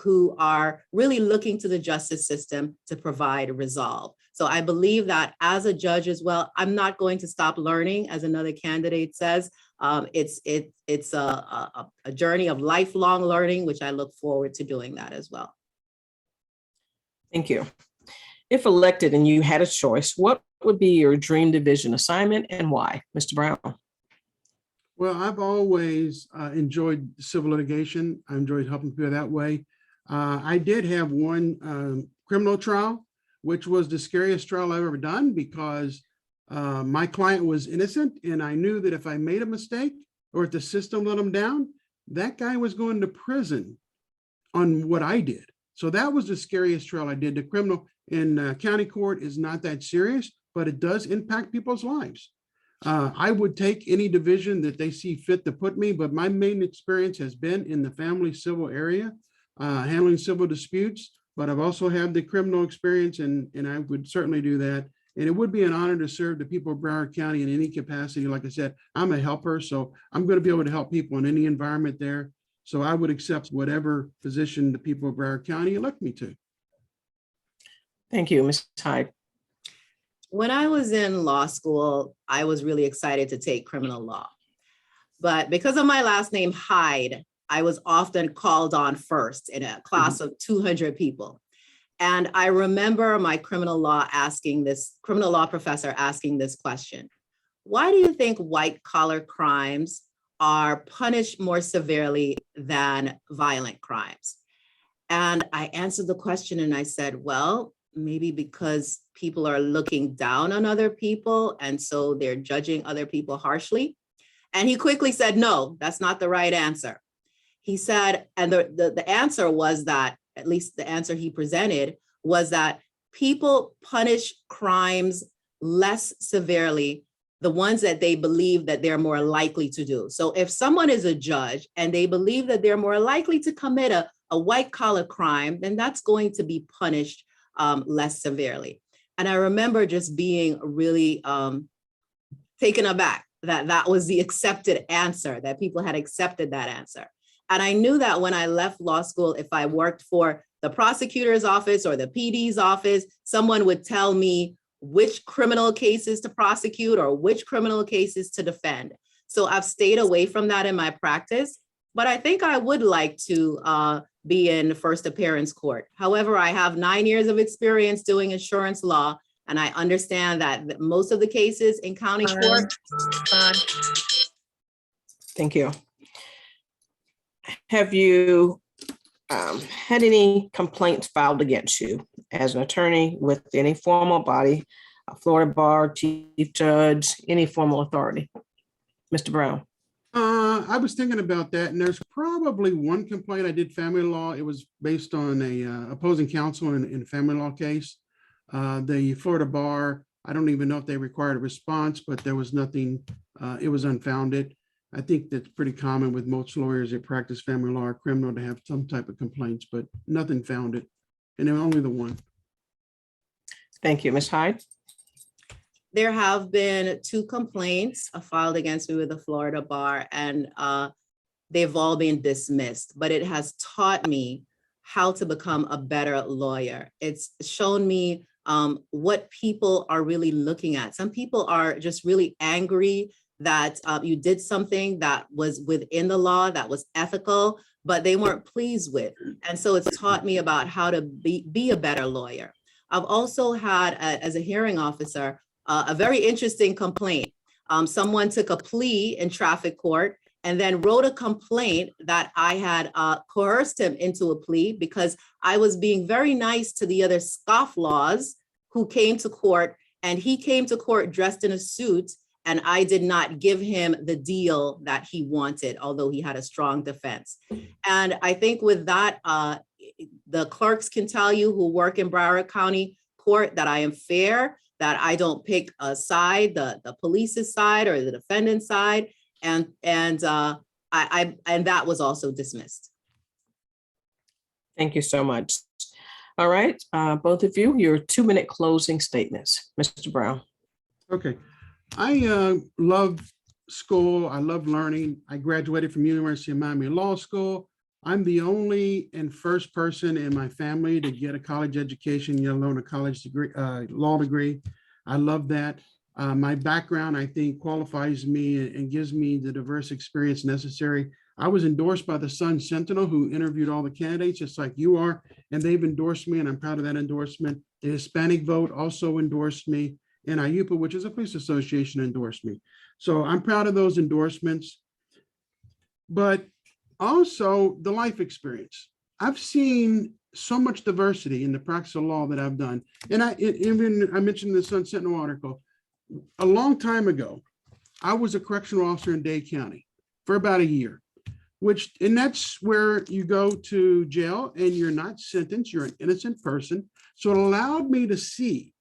who are really looking to the justice system to provide resolve. So I believe that as a judge as well, I'm not going to stop learning, as another candidate says. It's a journey of lifelong learning, which I look forward to doing that as well. Thank you. If elected and you had a choice, what would be your dream division assignment and why? Mr. Brown. Well, I've always enjoyed civil litigation. I enjoyed helping people that way. I did have one criminal trial, which was the scariest trial I've ever done because my client was innocent. And I knew that if I made a mistake or if the system let him down, that guy was going to prison on what I did. So that was the scariest trial I did. The criminal in county court is not that serious, but it does impact people's lives. I would take any division that they see fit to put me, but my main experience has been in the family civil area, handling civil disputes, but I've also had the criminal experience and I would certainly do that. And it would be an honor to serve the people of Broward County in any capacity. Like I said, I'm a helper, so I'm going to be able to help people in any environment there. So I would accept whatever position the people of Broward County elect me to. Thank you, Ms. Hyde. When I was in law school, I was really excited to take criminal law. But because of my last name, Hyde, I was often called on first in a class of 200 people. And I remember my criminal law professor asking this question: why do you think white collar crimes are punished more severely than violent crimes? And I answered the question and I said, well, maybe because people are looking down on other people and so they're judging other people harshly. And he quickly said, no, that's not the right answer. He said, and the answer was that, at least the answer he presented, was that people punish crimes less severely, the ones that they believe that they're more likely to do. So if someone is a judge and they believe that they're more likely to commit a white collar crime, then that's going to be punished less severely. And I remember just being really taken aback that that was the accepted answer, that people had accepted that answer. And I knew that when I left law school, if I worked for the prosecutor's office or the PD's office, someone would tell me which criminal cases to prosecute or which criminal cases to defend. So I've stayed away from that in my practice, but I think I would like to be in first appearance court. However, I have 9 years of experience doing insurance law, and I understand that most of the cases in county court. Thank you. Have you had any complaints filed against you as an attorney with any formal body, a Florida bar, chief judge, any formal authority? Mr. Brown. I was thinking about that, and there's probably one complaint. I did family law. It was based on a opposing counsel in a family law case. The Florida bar, I don't even know if they required a response, but there was nothing, it was unfounded. I think that's pretty common with most lawyers that practice family law or criminal to have some type of complaints, but nothing founded, and only the one. Thank you, Ms. Hyde. There have been 2 complaints filed against me with the Florida bar, and they've all been dismissed, but it has taught me how to become a better lawyer. It's shown me what people are really looking at. Some people are just really angry that you did something that was within the law, that was ethical, but they weren't pleased with. And so it's taught me about how to be a better lawyer. I've also had, as a hearing officer, a very interesting complaint. Someone took a plea in traffic court and then wrote a complaint that I had coerced him into a plea because I was being very nice to the other scofflaws who came to court, and he came to court dressed in a suit, and I did not give him the deal that he wanted, although he had a strong defense. And I think with that, the clerks can tell you who work in Broward County Court that I am fair, that I don't pick a side, the police's side or the defendant's side, and that was also dismissed. Thank you so much. All right, both of you, your 2-minute closing statements. Mr. Brown. Okay. I love school. I love learning. I graduated from University of Miami Law School. I'm the only and first person in my family to get a college education, let alone a college degree, law degree. I love that. My background, I think, qualifies me and gives me the diverse experience necessary. I was endorsed by the Sun Sentinel, who interviewed all the candidates, just like you are, and they've endorsed me, and I'm proud of that endorsement. The Hispanic Vote also endorsed me, and IUPA, which is a police association, endorsed me. So I'm proud of those endorsements. But also the life experience. I've seen so much diversity in the practice of law that I've done. And I mentioned the Sun Sentinel article. A long time ago, I was a correctional officer in Dade County for about a year, and that's where you go to jail and you're not sentenced, you're an innocent person. So it allowed me to see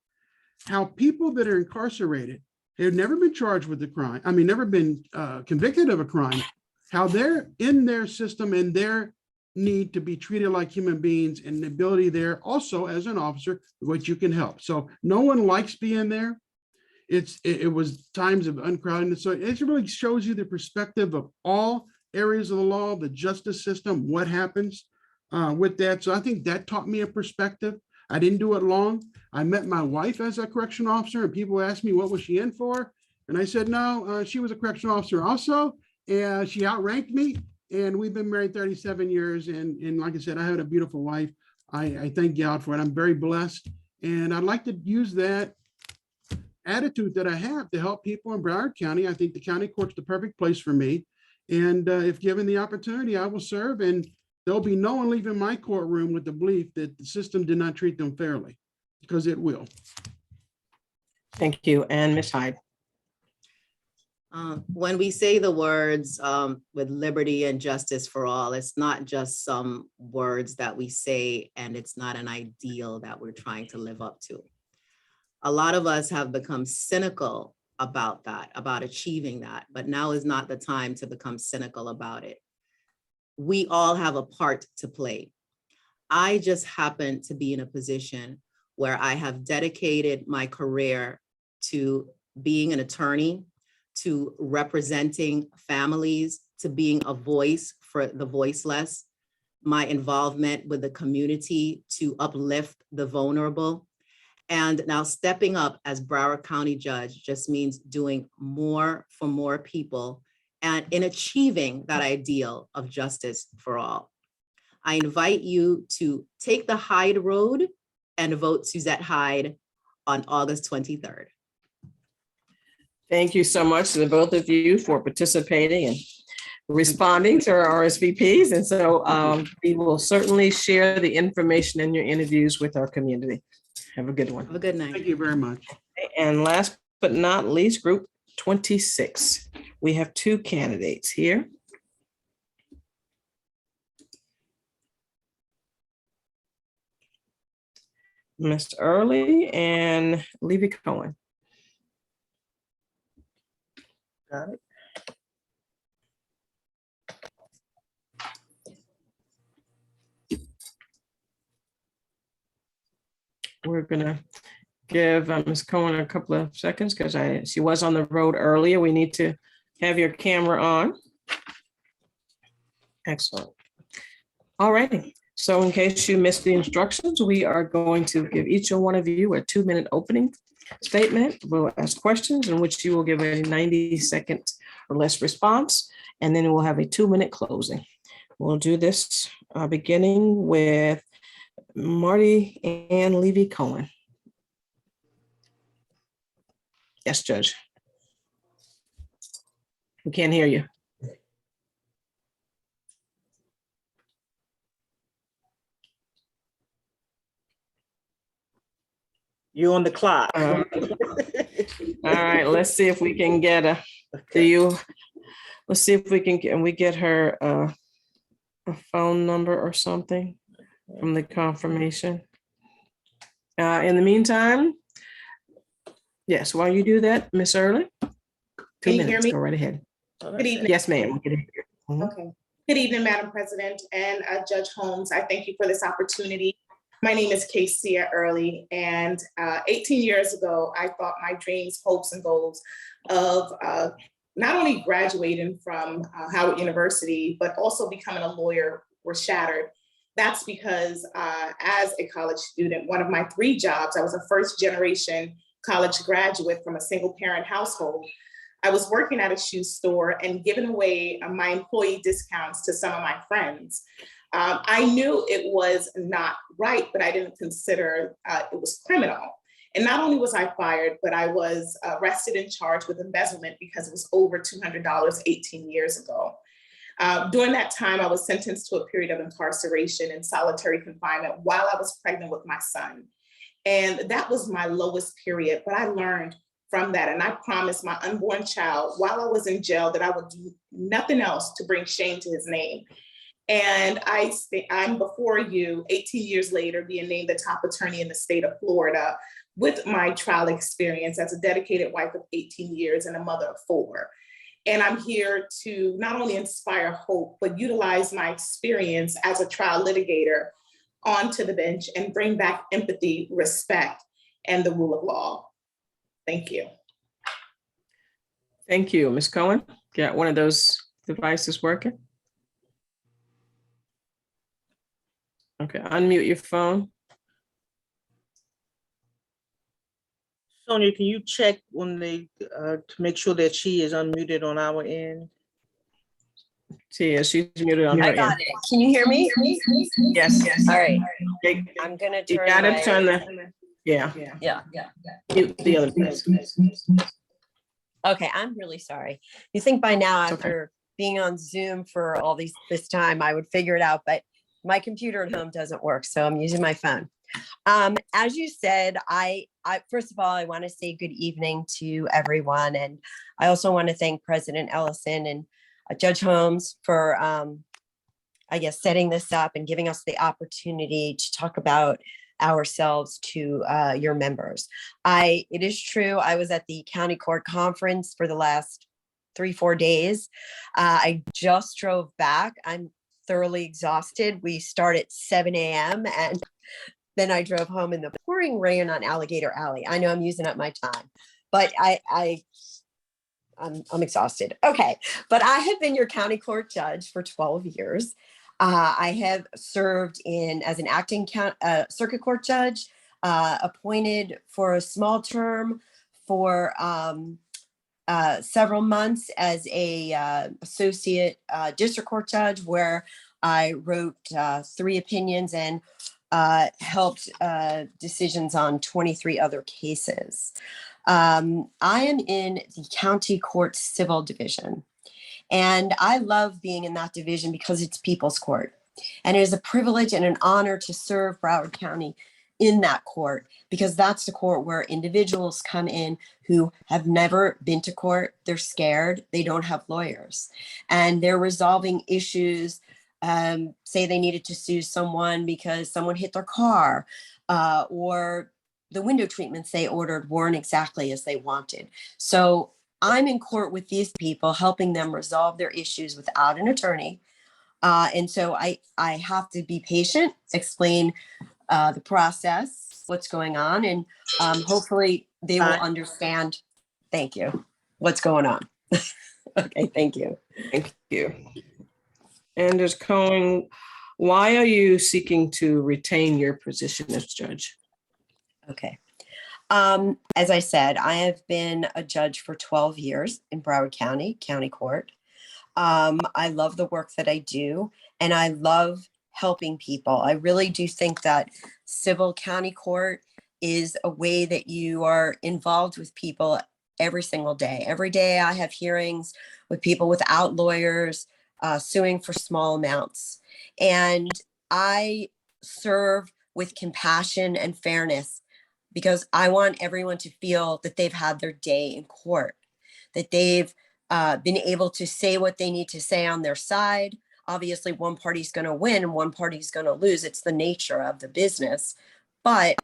how people that are incarcerated, they've never been charged with a crime, never been convicted of a crime, how they're in their system and their need to be treated like human beings, and the ability there also as an officer, what you can help. So no one likes being there. It was times of uncrowdedness. So it really shows you the perspective of all areas of the law, the justice system, what happens with that. So I think that taught me a perspective. I didn't do it long. I met my wife as a correctional officer, and people asked me, what was she in for? And I said, no, she was a correctional officer also. And she outranked me, and we've been married 37 years. And like I said, I had a beautiful wife. I thank God for it. I'm very blessed. And I'd like to use that attitude that I have to help people in Broward County. I think the county court's the perfect place for me. And if given the opportunity, I will serve. And there'll be no one leaving my courtroom with the belief that the system did not treat them fairly, because it will. Thank you. And Ms. Hyde. When we say the words with liberty and justice for all, it's not just some words that we say, and it's not an ideal that we're trying to live up to. A lot of us have become cynical about that, about achieving that, but now is not the time to become cynical about it. We all have a part to play. I just happen to be in a position where I have dedicated my career to being an attorney, to representing families, to being a voice for the voiceless, my involvement with the community to uplift the vulnerable. And now stepping up as Broward County Judge just means doing more for more people and in achieving that ideal of justice for all. I invite you to take the Hyde Road and vote Suzette Hyde on August 23rd. Thank you so much to the both of you for participating and responding to our RSVPs. And so we will certainly share the information in your interviews with our community. Have a good one. Have a good night. Thank you very much. And last but not least, group 26. We have 2 candidates here. Ms. Early and Levy Cohen. Got it. We're gonna give Ms. Cohen a couple of seconds because she was on the road earlier. We need to have your camera on. Excellent. All righty. So in case you missed the instructions, we are going to give each one of you a 2-minute opening statement. We'll ask questions in which you will give a 90-second or less response, and then we'll have a 2-minute closing. We'll do this beginning with Marty and Levy Cohen. Yes, Judge. We can't hear you. You're on the clock. All right, let's see if we can get let's see if we can get her a phone number or something from the confirmation. In the meantime, yes, while you do that, Miss Early, 2 Can you hear minutes, me? go right ahead. Good evening. Yes, ma'am. We can hear you. Mhm. Okay. Good evening, Madam President and Judge Holmes. I thank you for this opportunity. My name is Casey Early, and 18 years ago, I thought my dreams, hopes, and goals of not only graduating from Howard University, but also becoming a lawyer were shattered. That's because as a college student, one of my 3 jobs, I was a first-generation college graduate from a single-parent household. I was working at a shoe store and giving away my employee discounts to some of my friends. I knew it was not right, but I didn't consider it was criminal. And not only was I fired, but I was arrested and charged with embezzlement because it was over $200 18 years ago. During that time, I was sentenced to a period of incarceration and solitary confinement while I was pregnant with my son. And that was my lowest period, but I learned from that. And I promised my unborn child while I was in jail that I would do nothing else to bring shame to his name. And I'm before you 18 years later, being named the top attorney in the state of Florida with my trial experience as a dedicated wife of 18 years and a mother of 4. And I'm here to not only inspire hope, but utilize my experience as a trial litigator onto the bench and bring back empathy, respect, and the rule of law. Thank you. Thank you, Ms. Cohen. Got one of those devices working? Okay, unmute your phone. Sonia, can you check on the to make sure that she is unmuted on our end? She's muted on her I end. got it. Can you hear me? Yes. All right. Okay. I'm gonna You turn gotta my- turn the, yeah. Yeah. Mute the other piece. Okay, I'm really sorry. You think by now, It's okay. after being on Zoom for all this time, I would figure it out, but my computer at home doesn't work, so I'm using my phone. As you said, I first of all, I want to say good evening to everyone, and I also want to thank President Ellison and Judge Holmes for, I guess, setting this up and giving us the opportunity to talk about ourselves to your members. It is true, I was at the county court conference for the last 3-4 days. I just drove back. I'm thoroughly exhausted. We start at 7 a.m. and then I drove home in the pouring rain on Alligator Alley. I know I'm using up my time, but I'm exhausted. Okay, but I have been your county court judge for 12 years. I have served as an acting circuit court judge, appointed for a small term for several months as a associate district court judge, where I wrote 3 opinions and helped decisions on 23 other cases. I am in the county court civil division, and I love being in that division because it's people's court. And it is a privilege and an honor to serve Broward County in that court, because that's the court where individuals come in who have never been to court. They're scared. They don't have lawyers, and they're resolving issues say they needed to sue someone because someone hit their car, or the window treatments they ordered weren't exactly as they wanted. So I'm in court with these people, helping them resolve their issues without an attorney. And so I have to be patient, explain the process, what's going on, and hopefully they will understand. Thank you. What's going on? Okay, thank you. Thank you. And Ms. Cohen, why are you seeking to retain your position as judge? Okay. As I said, I have been a judge for 12 years in Broward County Court. I love the work that I do, and I love helping people. I really do think that civil county court is a way that you are involved with people every single day. Every day I have hearings with people without lawyers, suing for small amounts. And I serve with compassion and fairness because I want everyone to feel that they've had their day in court, that they've been able to say what they need to say on their side. Obviously, one party's going to win and one party's going to lose. It's the nature of the business. But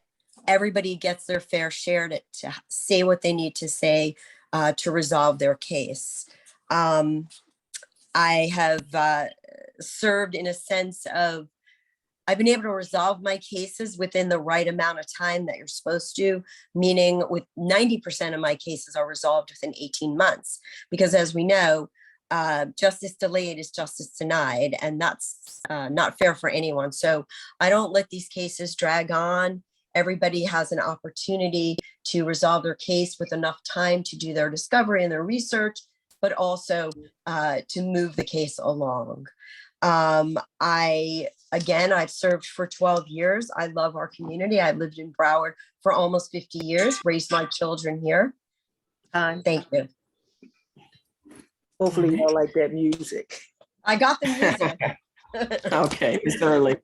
everybody gets their fair share to say what they need to say to resolve their case. I have served in a sense of, I've been able to resolve my cases within the right amount of time that you're supposed to, meaning with 90% of my cases are resolved within 18 months. Because as we know, justice delayed is justice denied, and that's not fair for anyone. So I don't let these cases drag on. Everybody has an opportunity to resolve their case with enough time to do their discovery and their research, but also to move the case along. I've served for 12 years. I love our community. I've lived in Broward for almost 50 years, raised my children here. Thank you. Hopefully y'all like that music. I got the music. Okay, Ms. Early.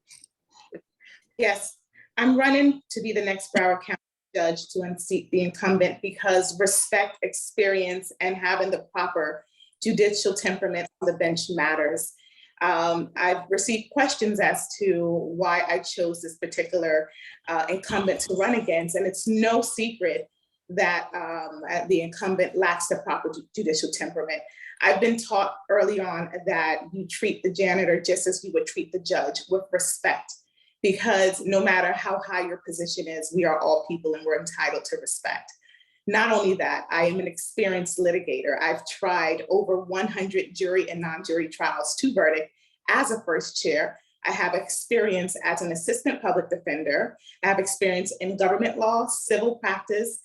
Yes, I'm running to be the next Broward County judge to unseat the incumbent because respect, experience, and having the proper judicial temperament on the bench matters. I've received questions as to why I chose this particular incumbent to run against, and it's no secret that the incumbent lacks the proper judicial temperament. I've been taught early on that you treat the janitor just as you would treat the judge, with respect, because no matter how high your position is, we are all people and we're entitled to respect. Not only that, I am an experienced litigator. I've tried over 100 jury and non-jury trials to verdict as a first chair. I have experience as an assistant public defender. I have experience in government law, civil practice,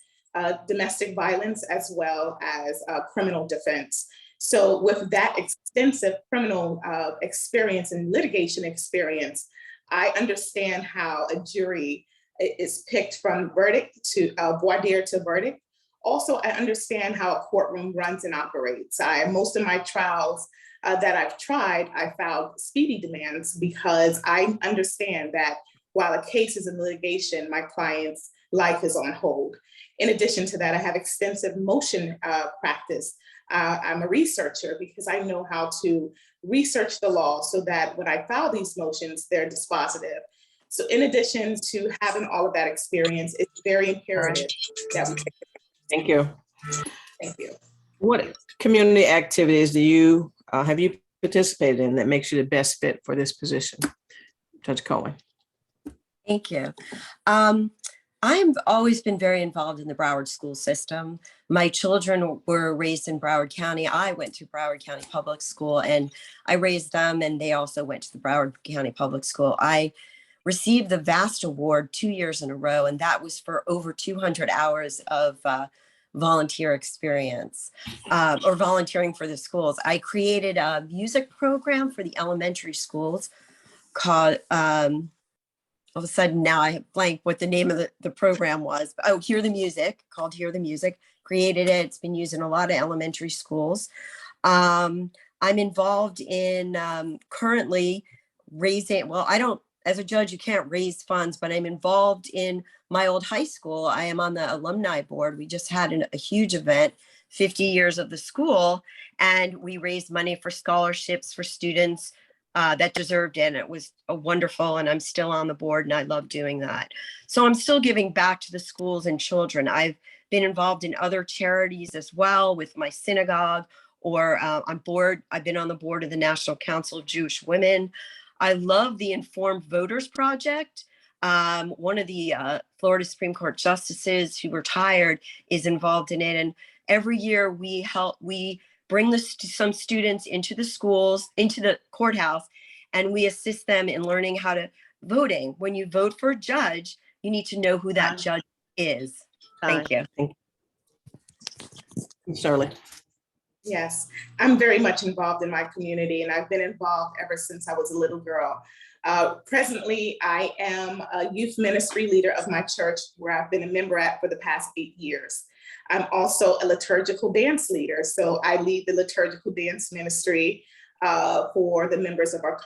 domestic violence, as well as criminal defense. So with that extensive criminal experience and litigation experience, I understand how a jury is picked from verdict to voir dire to verdict. Also, I understand how a courtroom runs and operates. Most of my trials that I've tried, I filed speedy demands because I understand that while a case is in litigation, my client's life is on hold. In addition to that, I have extensive motion practice. I'm a researcher because I know how to research the law so that when I file these motions, they're dispositive. So in addition to having all of that experience, it's very imperative that we take it. Thank you. Thank you. What community activities do you have you participated in that makes you the best fit for this position? Judge Cohen. Thank you. I've always been very involved in the Broward school system. My children were raised in Broward County. I went to Broward County Public School and I raised them, and they also went to the Broward County Public School. I received the VAST Award 2 years in a row, and that was for over 200 hours of volunteer experience or volunteering for the schools. I created a music program for the elementary schools called, all of a sudden now I have blank what the name of the program was. Oh, Hear the Music, called Hear the Music. Created it. It's been used in a lot of elementary schools. I'm involved in currently raising, well, I don't, as a judge, you can't raise funds, but I'm involved in my old high school. I am on the alumni board. We just had a huge event, 50 years of the school, and we raised money for scholarships for students that deserved it. And it was a wonderful, and I'm still on the board and I love doing that. So I'm still giving back to the schools and children. I've been involved in other charities as well with my synagogue, or I've been on the board of the National Council of Jewish Women. I love the Informed Voters Project. One of the Florida Supreme Court justices who retired is involved in it. And every year we bring some students into the schools, into the courthouse, and we assist them in learning how to voting. When you vote for a judge, you need to know who that judge is. Thank you. Shirley. Yes, I'm very much involved in my community, and I've been involved ever since I was a little girl. Presently, I am a youth ministry leader of my church, where I've been a member at for the past 8 years. I'm also a liturgical dance leader, so I lead the liturgical dance ministry for the members of our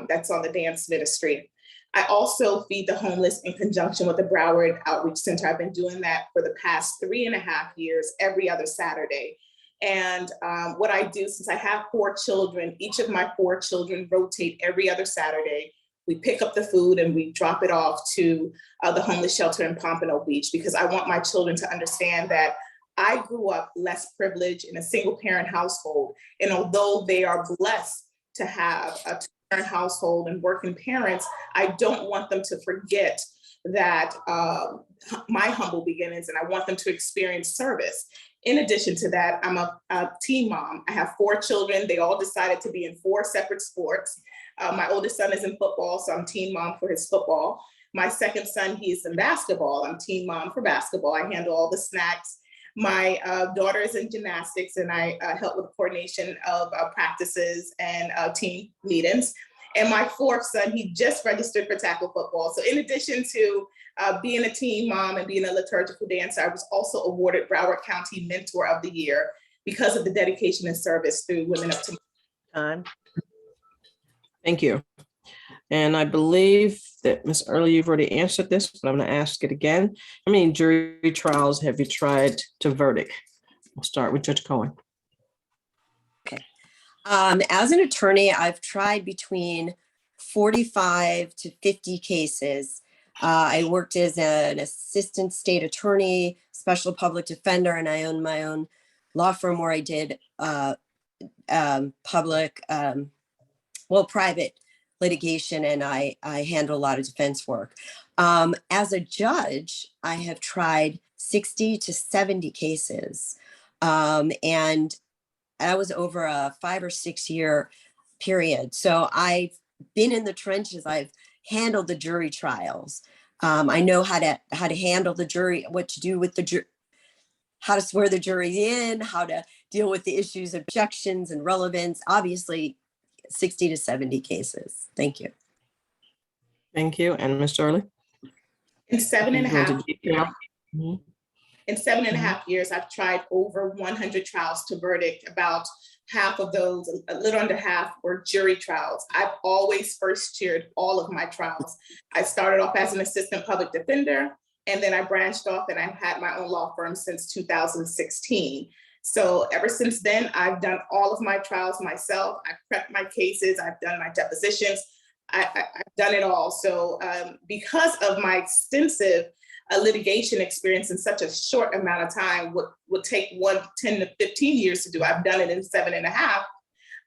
that's on the dance ministry. I also feed the homeless in conjunction with the Broward Outreach Center. I've been doing that for the past 3.5 years, every other Saturday. And what I do, since I have 4 children, each of my 4 children rotate every other Saturday. We pick up the food and we drop it off to the homeless shelter in Pompano Beach, because I want my children to understand that I grew up less privileged in a single parent household. And although they are blessed to have a 2-parent household and working parents, I don't want them to forget that my humble beginnings, and I want them to experience service. In addition to that, I'm a teen mom. I have 4 children. They all decided to be in 4 separate sports. My oldest son is in football, so I'm teen mom for his football. My second son, he's in basketball. I'm teen mom for basketball. I handle all the snacks. My daughter is in gymnastics, and I help with the coordination of practices and team meetings. And my 4th son, he just registered for tackle football. So in addition to being a teen mom and being a liturgical dancer, I was also awarded Broward County Mentor of the Year because of the dedication and service through Women Up to Time. Thank you. And I believe that Ms. Early, you've already answered this, but I'm going to ask it again. How many jury trials have you tried to verdict? We'll start with Judge Cohen. Okay. As an attorney, I've tried between 45 to 50 cases. I worked as an assistant state attorney, special public defender, and I own my own law firm where I did private litigation, and I handle a lot of defense work. As a judge, I have tried 60 to 70 cases, and that was over a 5 or 6 year period. So I've been in the trenches. I've handled the jury trials. I know how to handle the jury, what to do with the jury, how to swear the jury in, how to deal with the issues, objections, and relevance. Obviously, 60 to 70 cases. Thank you. Thank you. And Ms. Early? In 7.5 Mhm. In 7.5 years, I've tried over 100 trials to verdict. About half of those, a little under half, were jury trials. I've always first chaired all of my trials. I started off as an assistant public defender, and then I branched off and I've had my own law firm since 2016. So ever since then, I've done all of my trials myself. I've prepped my cases, I've done my depositions, I've done it all. So because of my extensive litigation experience in such a short amount of time, would take 10 to 15 years to do, I've done it in 7.5.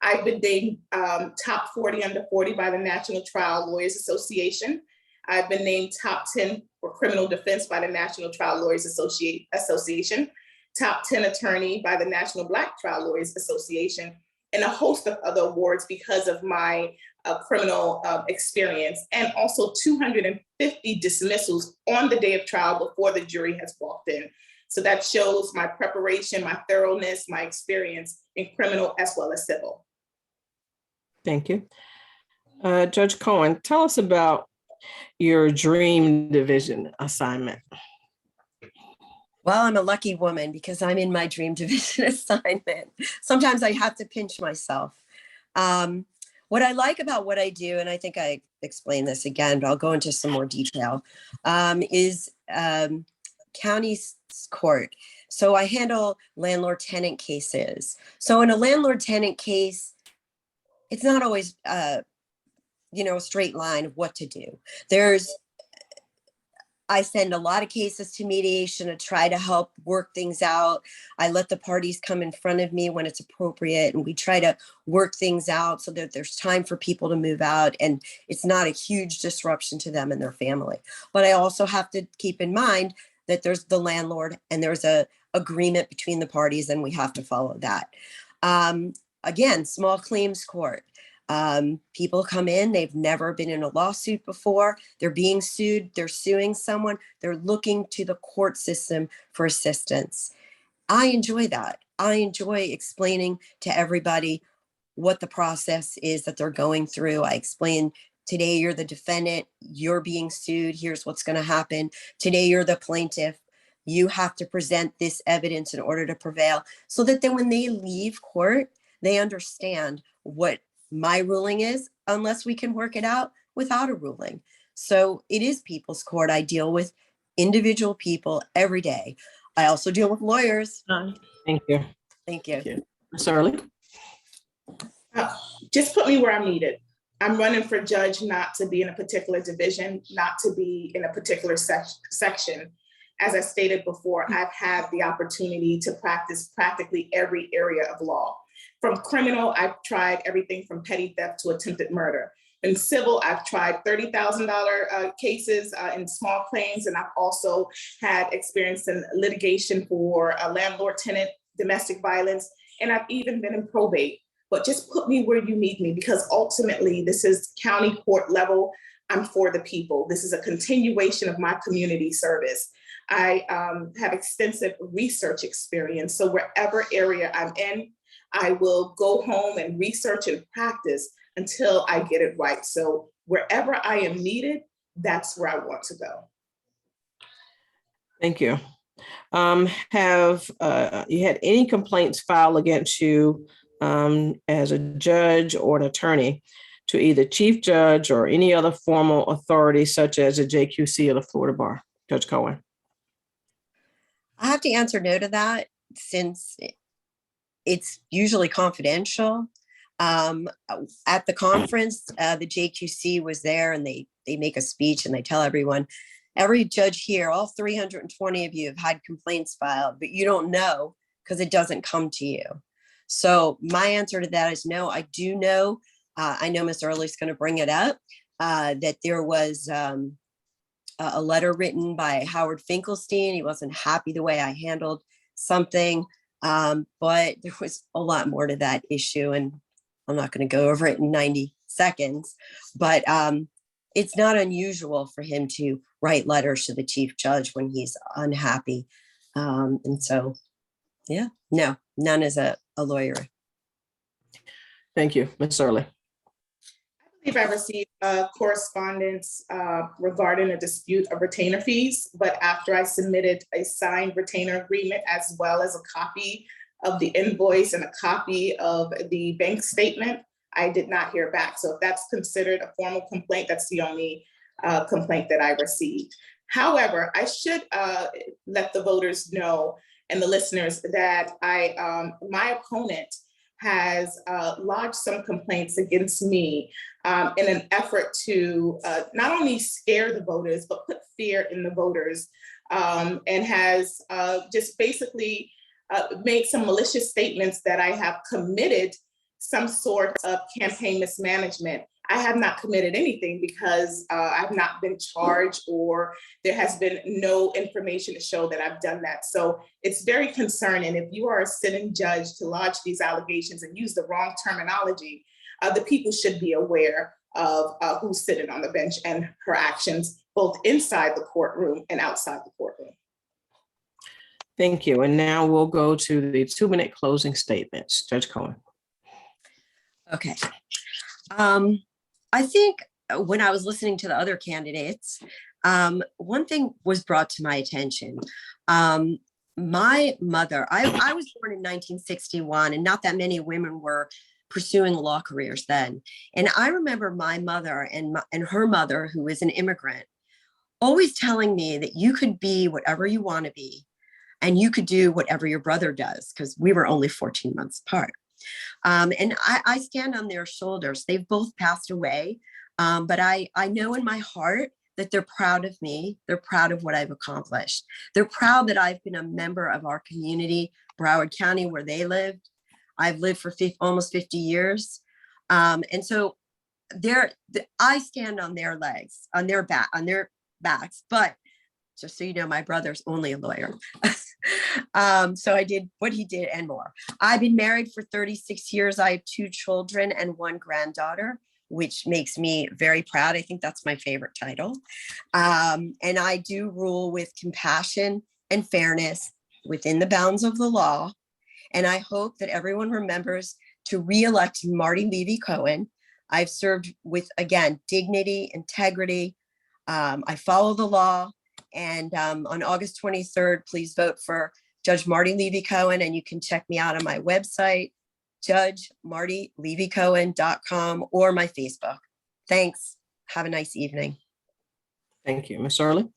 I've been named top 40 under 40 by the National Trial Lawyers Association. I've been named top 10 for criminal defense by the National Trial Lawyers Association, top 10 attorney by the National Black Trial Lawyers Association, and a host of other awards because of my criminal experience, and also 250 dismissals on the day of trial before the jury has walked in. So that shows my preparation, my thoroughness, my experience in criminal as well as civil. Thank you. Judge Cohen, tell us about your dream division assignment. Well, I'm a lucky woman because I'm in my dream division assignment. Sometimes I have to pinch myself. What I like about what I do, and I think I explained this again, but I'll go into some more detail, is county court. So I handle landlord-tenant cases. So in a landlord-tenant case, it's not always a straight line of what to do. I send a lot of cases to mediation to try to help work things out. I let the parties come in front of me when it's appropriate, and we try to work things out so that there's time for people to move out and it's not a huge disruption to them and their family. But I also have to keep in mind that there's the landlord and there's a agreement between the parties, and we have to follow that. Again, small claims court. People come in, they've never been in a lawsuit before. They're being sued, they're suing someone, they're looking to the court system for assistance. I enjoy that. I enjoy explaining to everybody what the process is that they're going through. I explain, today you're the defendant, you're being sued, here's what's going to happen. Today you're the plaintiff, you have to present this evidence in order to prevail, so that then when they leave court, they understand what my ruling is, unless we can work it out without a ruling. So it is people's court. I deal with individual people every day. I also deal with lawyers. Thank you. Thank you. Ms. Early. Just put me where I'm needed. I'm running for judge, not to be in a particular division, not to be in a particular section. As I stated before, I've had the opportunity to practice practically every area of law. From criminal, I've tried everything from petty theft to attempted murder. In civil, I've tried $30,000 cases in small claims, and I've also had experience in litigation for landlord-tenant domestic violence, and I've even been in probate. But just put me where you need me, because ultimately this is county court level. I'm for the people. This is a continuation of my community service. I have extensive research experience, so wherever area I'm in, I will go home and research and practice until I get it right. So wherever I am needed, that's where I want to go. Thank you. Have you had any complaints filed against you as a judge or an attorney to either chief judge or any other formal authority, such as a JQC or the Florida Bar? Judge Cohen. I have to answer no to that, since it's usually confidential. At the conference, the JQC was there, and they make a speech and they tell everyone, every judge here, all 320 of you have had complaints filed, but you don't know because it doesn't come to you. So my answer to that is no. I do know, I know Ms. Early's going to bring it up, that there was a letter written by Howard Finkelstein. He wasn't happy the way I handled something, but there was a lot more to that issue, and I'm not going to go over it in 90 seconds, but it's not unusual for him to write letters to the chief judge when he's unhappy. And so, yeah, no, none as a lawyer. Thank you, Ms. Early. I believe I received correspondence regarding a dispute of retainer fees, but after I submitted a signed retainer agreement, as well as a copy of the invoice and a copy of the bank statement, I did not hear back. So if that's considered a formal complaint, that's the only complaint that I received. However, I should let the voters know and the listeners that my opponent has lodged some complaints against me in an effort to not only scare the voters, but put fear in the voters, and has just basically made some malicious statements that I have committed some sort of campaign mismanagement. I have not committed anything because I've not been charged, or there has been no information to show that I've done that. So it's very concerning. If you are a sitting judge to lodge these allegations and use the wrong terminology, the people should be aware of who's sitting on the bench and her actions, both inside the courtroom and outside the courtroom. Thank you. And now we'll go to the 2-minute closing statements. Judge Cohen. Okay. I think when I was listening to the other candidates, one thing was brought to my attention. My mother, I was born in 1961, and not that many women were pursuing law careers then. And I remember my mother and her mother, who was an immigrant, always telling me that you could be whatever you want to be, and you could do whatever your brother does, because we were only 14 months apart. And I stand on their shoulders. They've both passed away. But I know in my heart that they're proud of me. They're proud of what I've accomplished. They're proud that I've been a member of our community, Broward County, where they lived. I've lived for almost 50 years. And so I stand on their legs, on their backs, but just so you know, my brother's only a lawyer. So I did what he did and more. I've been married for 36 years. I have 2 children and 1 granddaughter, which makes me very proud. I think that's my favorite title. And I do rule with compassion and fairness within the bounds of the law. And I hope that everyone remembers to re-elect Marty Levy-Cohen. I've served with, again, dignity, integrity. I follow the law. And on August 23rd, please vote for Judge Marty Levy-Cohen. And you can check me out on my website, judgemartylevycohen.com, or my Facebook. Thanks. Have a nice evening. Thank you. Ms. Early?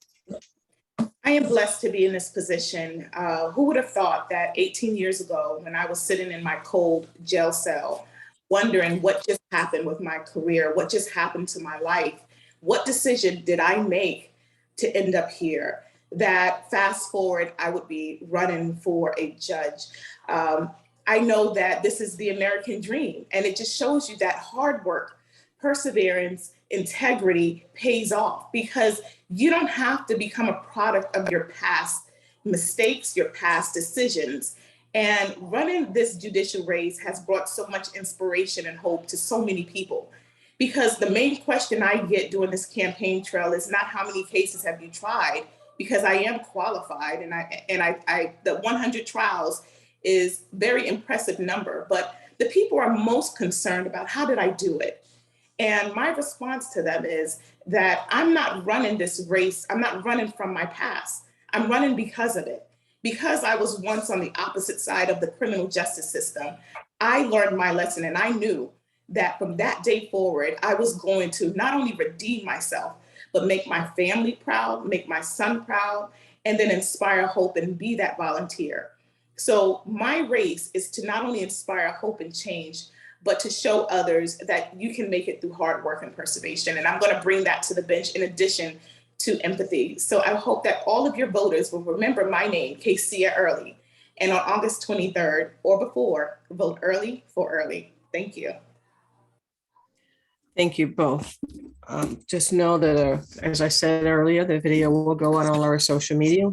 I am blessed to be in this position. Who would have thought that 18 years ago, when I was sitting in my cold jail cell, wondering what just happened with my career, what just happened to my life, what decision did I make to end up here, that fast forward, I would be running for a judge. I know that this is the American dream, and it just shows you that hard work, perseverance, integrity pays off, because you don't have to become a product of your past mistakes, your past decisions. And running this judicial race has brought so much inspiration and hope to so many people. Because the main question I get during this campaign trail is not how many cases have you tried, because I am qualified, and the 100 trials is very impressive number, but the people are most concerned about how did I do it? And my response to them is that I'm not running this race. I'm not running from my past. I'm running because of it. Because I was once on the opposite side of the criminal justice system, I learned my lesson, and I knew that from that day forward, I was going to not only redeem myself, but make my family proud, make my son proud, and then inspire hope and be that volunteer. So my race is to not only inspire hope and change, but to show others that you can make it through hard work and perseveration. And I'm going to bring that to the bench in addition to empathy. So I hope that all of your voters will remember my name, Casey Early. And on August 23rd or before, vote early for early. Thank you. Thank you both. Just know that, as I said earlier, the video will go on all our social media,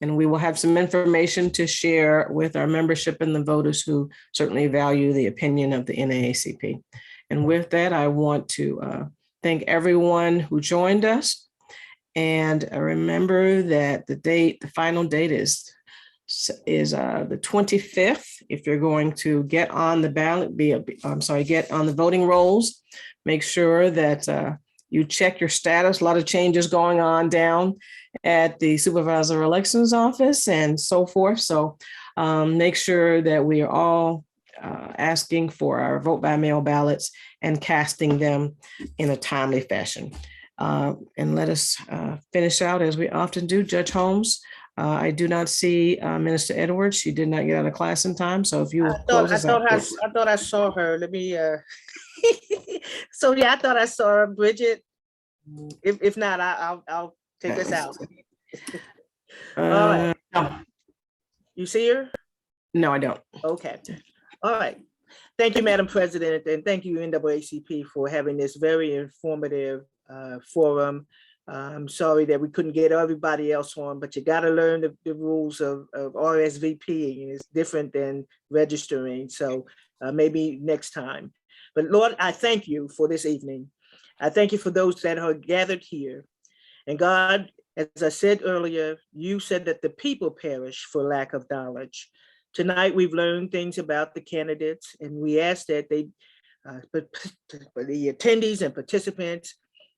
and we will have some information to share with our membership and the voters who certainly value the opinion of the NAACP. And with that, I want to thank everyone who joined us. And remember that the final date is the 25th. If you're going to get on the ballot, get on the voting rolls, make sure that you check your status. A lot of changes going on down at the supervisor elections office and so forth. So make sure that we are all asking for our vote by mail ballots and casting them in a timely fashion. And let us finish out as we often do. Judge Holmes, I do not see Minister Edwards. She did not get out of class in time. So if you I thought I saw her. Let me. So yeah, I thought I saw her. Bridget. If not, I'll take us out. All right. No. You see her? No, I don't. Okay. All right. Thank you, Madam President, and thank you, NAACP, for having this very informative forum. I'm sorry that we couldn't get everybody else on, but you got to learn the rules of RSVP. It's different than registering. So maybe next time. But Lord, I thank you for this evening. I thank you for those that are gathered here. And God, as I said earlier, you said that the people perish for lack of knowledge. Tonight, we've learned things about the candidates, and we ask that the attendees and participants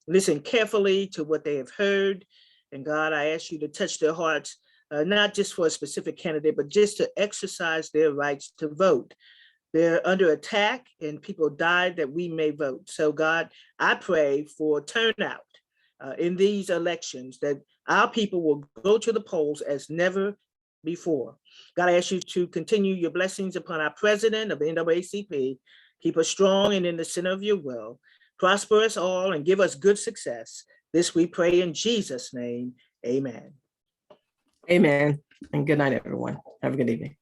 listen carefully to what they have heard. And God, I ask you to touch their hearts, not just for a specific candidate, but just to exercise their rights to vote. They're under attack and people died that we may vote. So God, I pray for turnout in these elections, that our people will go to the polls as never before. God, I ask you to continue your blessings upon our president of the NAACP. Keep us strong and in the center of your will. prosper us all, and give us good success. This we pray in Jesus' name. Amen. Amen. And good night, everyone. Have a good evening.